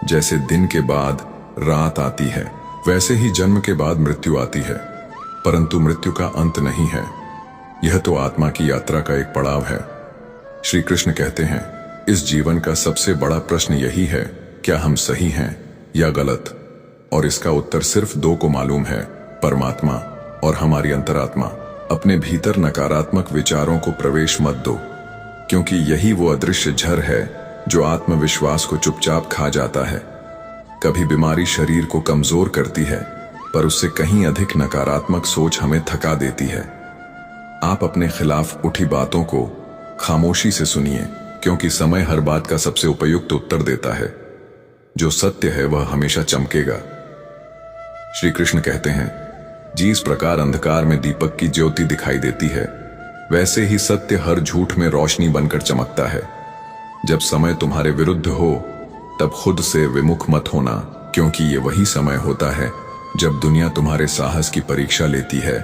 जैसे दिन के बाद रात आती है, वैसे ही जन्म के बाद मृत्यु आती है, परंतु मृत्यु का अंत नहीं है। यह तो आत्मा की यात्रा का एक पड़ाव है। श्री कृष्ण कहते हैं, इस जीवन का सबसे बड़ा प्रश्न यही है, क्या हम सही हैं या गलत? और इसका उत्तर सिर्फ 2 को मालूम है, परमात्मा और हमारी अंतरात्मा। अपने भीतर नकारात्मक विचारों को प्रवेश मत दो, क्योंकि यही वो अदृश्य झर है जो आत्मविश्वास को चुपचाप खा जाता है। कभी बीमारी शरीर को कमजोर करती है, पर उससे कहीं अधिक नकारात्मक सोच हमें थका देती है। आप अपने खिलाफ उठी बातों को खामोशी से सुनिए, क्योंकि समय हर बात का सबसे उपयुक्त उत्तर देता है। जो सत्य है वह हमेशा चमकेगा। श्री कृष्ण कहते हैं, जिस प्रकार अंधकार में दीपक की ज्योति दिखाई देती है, वैसे ही सत्य हर झूठ में रोशनी बनकर चमकता है। जब समय तुम्हारे विरुद्ध हो तब खुद से विमुख मत होना, क्योंकि ये वही समय होता है जब दुनिया तुम्हारे साहस की परीक्षा लेती है,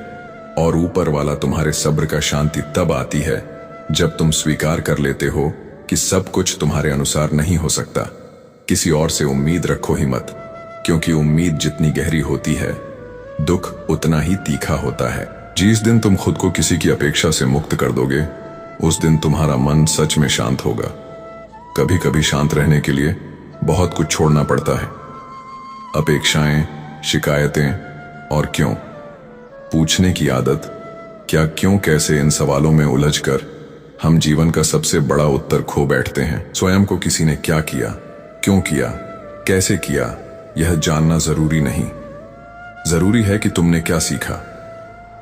और ऊपर वाला तुम्हारे सब्र का शांति तब आती है जब तुम स्वीकार कर लेते हो कि सब कुछ तुम्हारे अनुसार नहीं हो सकता। किसी और से उम्मीद रखो ही मत, क्योंकि उम्मीद जितनी गहरी होती है, दुख उतना ही तीखा होता है। जिस दिन तुम खुद को किसी की अपेक्षा से मुक्त कर दोगे, उस दिन तुम्हारा मन सच में शांत होगा। कभी कभी शांत रहने के लिए बहुत कुछ छोड़ना पड़ता है। अपेक्षाएं, शिकायतें और क्यों पूछने की आदत, क्या, क्यों, कैसे, इन सवालों में उलझकर हम जीवन का सबसे बड़ा उत्तर खो बैठते हैं। स्वयं को किसी ने क्या किया, क्यों किया, कैसे किया, यह जानना जरूरी नहीं। जरूरी है कि तुमने क्या सीखा।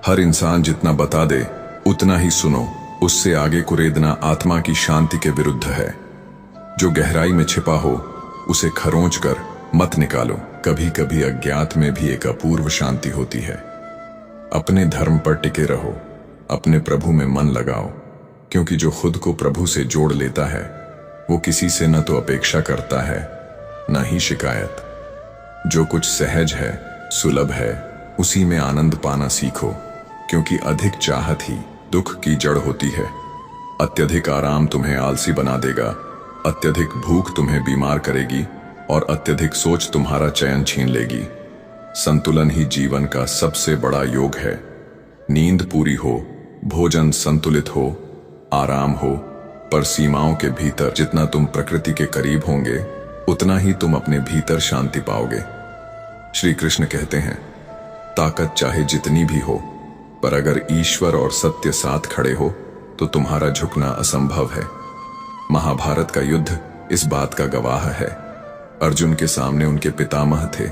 हर इंसान जितना बता दे उतना ही सुनो। उससे आगे कुरेदना आत्मा की शांति के विरुद्ध है। जो गहराई में छिपा हो उसे खरोंच कर मत निकालो। कभी कभी अज्ञात में भी एक अपूर्व शांति होती है। अपने धर्म पर टिके रहो, अपने प्रभु में मन लगाओ, क्योंकि जो खुद को प्रभु से जोड़ लेता है वो किसी से न तो अपेक्षा करता है न ही शिकायत। जो कुछ सहज है, सुलभ है, उसी में आनंद पाना सीखो, क्योंकि अधिक चाहत ही दुख की जड़ होती है। अत्यधिक आराम तुम्हें आलसी बना देगा, अत्यधिक भूख तुम्हें बीमार करेगी और अत्यधिक सोच तुम्हारा चैन छीन लेगी। संतुलन ही जीवन का सबसे बड़ा योग है। नींद पूरी हो, भोजन संतुलित हो, आराम हो, पर सीमाओं के भीतर। जितना तुम प्रकृति के करीब होंगे उतना ही तुम अपने भीतर शांति पाओगे। श्री कृष्ण कहते हैं, ताकत चाहे जितनी भी हो, पर अगर ईश्वर और सत्य साथ खड़े हो तो तुम्हारा झुकना असंभव है। महाभारत का युद्ध इस बात का गवाह है। अर्जुन के सामने उनके पितामह थे,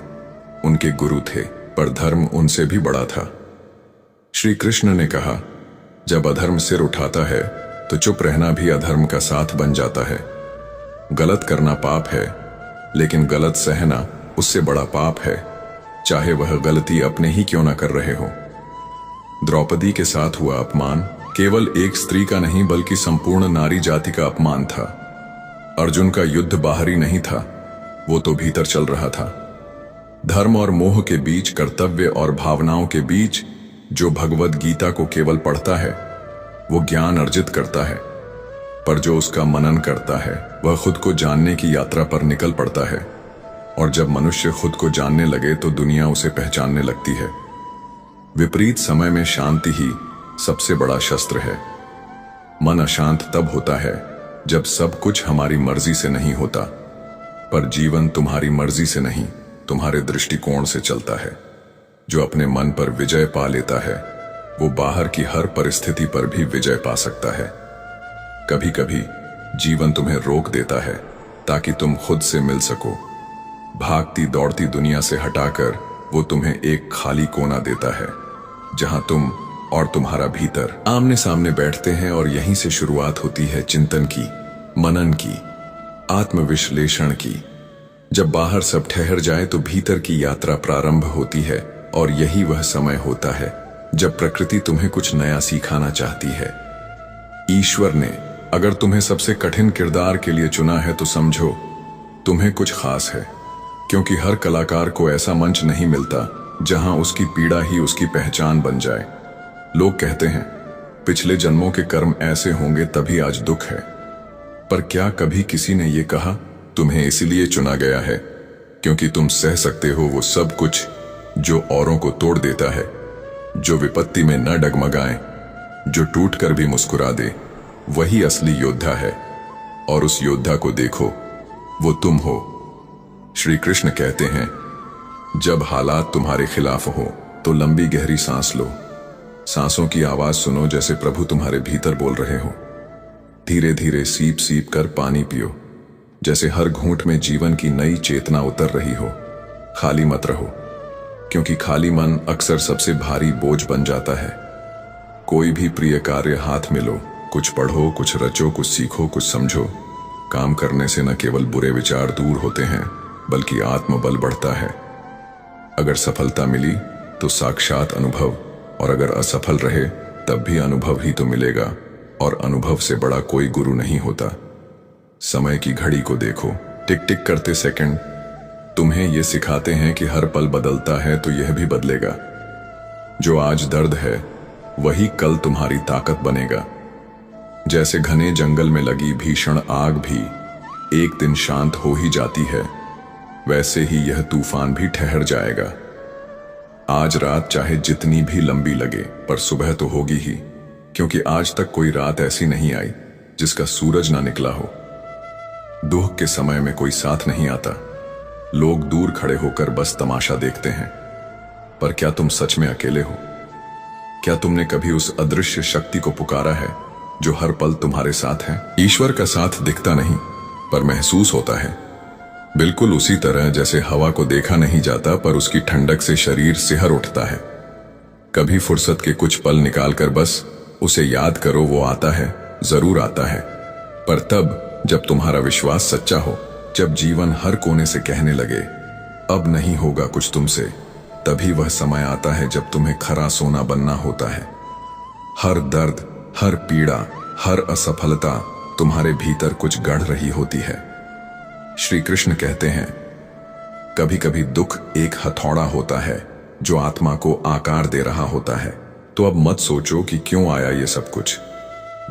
उनके गुरु थे, पर धर्म उनसे भी बड़ा था। श्री कृष्ण ने कहा, जब अधर्म सिर उठाता है तो चुप रहना भी अधर्म का साथ बन जाता है। गलत करना पाप है, लेकिन गलत सहना उससे बड़ा पाप है, चाहे वह गलती अपने ही क्यों ना कर रहे हो। द्रौपदी के साथ हुआ अपमान केवल एक स्त्री का नहीं बल्कि संपूर्ण नारी जाति का अपमान था। अर्जुन का युद्ध बाहरी नहीं था, वो तो भीतर चल रहा था। धर्म और मोह के बीच, कर्तव्य और भावनाओं के बीच जो भगवद गीता को केवल पढ़ता है वो ज्ञान अर्जित करता है, पर जो उसका मनन करता है वह खुद को जानने की यात्रा पर निकल पड़ता है। और जब मनुष्य खुद को जानने लगे तो दुनिया उसे पहचानने लगती है। विपरीत समय में शांति ही सबसे बड़ा शस्त्र है। मन अशांत तब होता है जब सब कुछ हमारी मर्जी से नहीं होता, पर जीवन तुम्हारी मर्जी से नहीं, तुम्हारे दृष्टिकोण से चलता है। जो अपने मन पर विजय पा लेता है वो बाहर की हर परिस्थिति पर भी विजय पा सकता है। कभी कभी जीवन तुम्हें रोक देता है ताकि तुम खुद से मिल सको। भागती दौड़ती दुनिया से हटाकर वो तुम्हें एक खाली कोना देता है जहां तुम और तुम्हारा भीतर आमने सामने बैठते हैं, और यहीं से शुरुआत होती है चिंतन की, मनन की, आत्मविश्लेषण की। जब बाहर सब ठहर जाए तो भीतर की यात्रा प्रारंभ होती है, और यही वह समय होता है जब प्रकृति तुम्हें कुछ नया सिखाना चाहती है। ईश्वर ने अगर तुम्हें सबसे कठिन किरदार के लिए चुना है तो समझो तुम्हें कुछ खास है, क्योंकि हर कलाकार को ऐसा मंच नहीं मिलता जहां उसकी पीड़ा ही उसकी पहचान बन जाए। लोग कहते हैं पिछले जन्मों के कर्म ऐसे होंगे तभी आज दुख है, पर क्या कभी किसी ने यह कहा तुम्हें इसीलिए चुना गया है क्योंकि तुम सह सकते हो वो सब कुछ जो औरों को तोड़ देता है, जो विपत्ति में न डगमगाए, जो टूट कर भी मुस्कुरा दे, वही असली योद्धा है। और उस योद्धा को देखो, वो तुम हो। श्री कृष्ण कहते हैं, जब हालात तुम्हारे खिलाफ हो तो लंबी गहरी सांस लो। सांसों की आवाज सुनो जैसे प्रभु तुम्हारे भीतर बोल रहे हो। धीरे धीरे सीप सीप कर पानी पियो, जैसे हर घूंट में जीवन की नई चेतना उतर रही हो। खाली मत रहो, क्योंकि खाली मन अक्सर सबसे भारी बोझ बन जाता है। कोई भी प्रिय कार्य हाथ में लो, कुछ पढ़ो, कुछ रचो, कुछ सीखो, कुछ समझो। काम करने से न केवल बुरे विचार दूर होते हैं बल्कि आत्मबल बढ़ता है। अगर सफलता मिली तो साक्षात अनुभव, और अगर असफल रहे तब भी अनुभव ही तो मिलेगा, और अनुभव से बड़ा कोई गुरु नहीं होता। समय की घड़ी को देखो, टिक टिक करते सेकंड तुम्हें यह सिखाते हैं कि हर पल बदलता है तो यह भी बदलेगा। जो आज दर्द है वही कल तुम्हारी ताकत बनेगा। जैसे घने जंगल में लगी भीषण आग भी एक दिन शांत हो ही जाती है, वैसे ही यह तूफान भी ठहर जाएगा। आज रात चाहे जितनी भी लंबी लगे, पर सुबह तो होगी ही, क्योंकि आज तक कोई रात ऐसी नहीं आई जिसका सूरज ना निकला हो। दुख के समय में कोई साथ नहीं आता, लोग दूर खड़े होकर बस तमाशा देखते हैं। पर क्या तुम सच में अकेले हो? क्या तुमने कभी उस अदृश्य शक्ति को पुकारा है जो हर पल तुम्हारे साथ है? ईश्वर का साथ दिखता नहीं पर महसूस होता है, बिल्कुल उसी तरह जैसे हवा को देखा नहीं जाता पर उसकी ठंडक से शरीर सिहर उठता है। कभी फुर्सत के कुछ पल निकालकर बस उसे याद करो, वो आता है, जरूर आता है, पर तब जब तुम्हारा विश्वास सच्चा हो, जब जीवन हर कोने से कहने लगे अब नहीं होगा कुछ तुमसे, तभी वह समय आता है जब तुम्हें खरा सोना बनना होता है। हर दर्द, हर पीड़ा, हर असफलता तुम्हारे भीतर कुछ गढ़ रही होती है। श्री कृष्ण कहते हैं, कभी कभी दुख एक हथौड़ा होता है जो आत्मा को आकार दे रहा होता है। तो अब मत सोचो कि क्यों आया ये सब कुछ,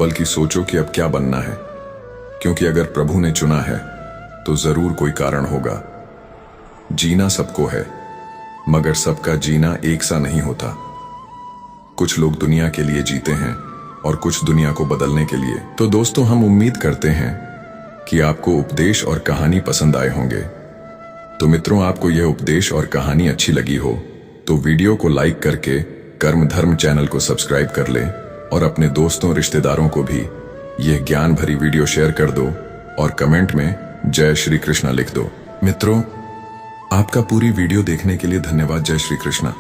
बल्कि सोचो कि अब क्या बनना है, क्योंकि अगर प्रभु ने चुना है तो जरूर कोई कारण होगा। जीना सबको है, मगर सबका जीना एक सा नहीं होता। कुछ लोग दुनिया के लिए जीते हैं और कुछ दुनिया को बदलने के लिए। तो दोस्तों, हम उम्मीद करते हैं कि आपको उपदेश और कहानी पसंद आए होंगे। तो मित्रों, आपको यह उपदेश और कहानी अच्छी लगी हो तो वीडियो को लाइक करके कर्म धर्म चैनल को सब्सक्राइब कर ले, और अपने दोस्तों रिश्तेदारों को भी यह ज्ञान भरी वीडियो शेयर कर दो और कमेंट में जय श्री कृष्णा लिख दो। मित्रों, आपका पूरी वीडियो देखने के लिए धन्यवाद। जय श्री कृष्णा।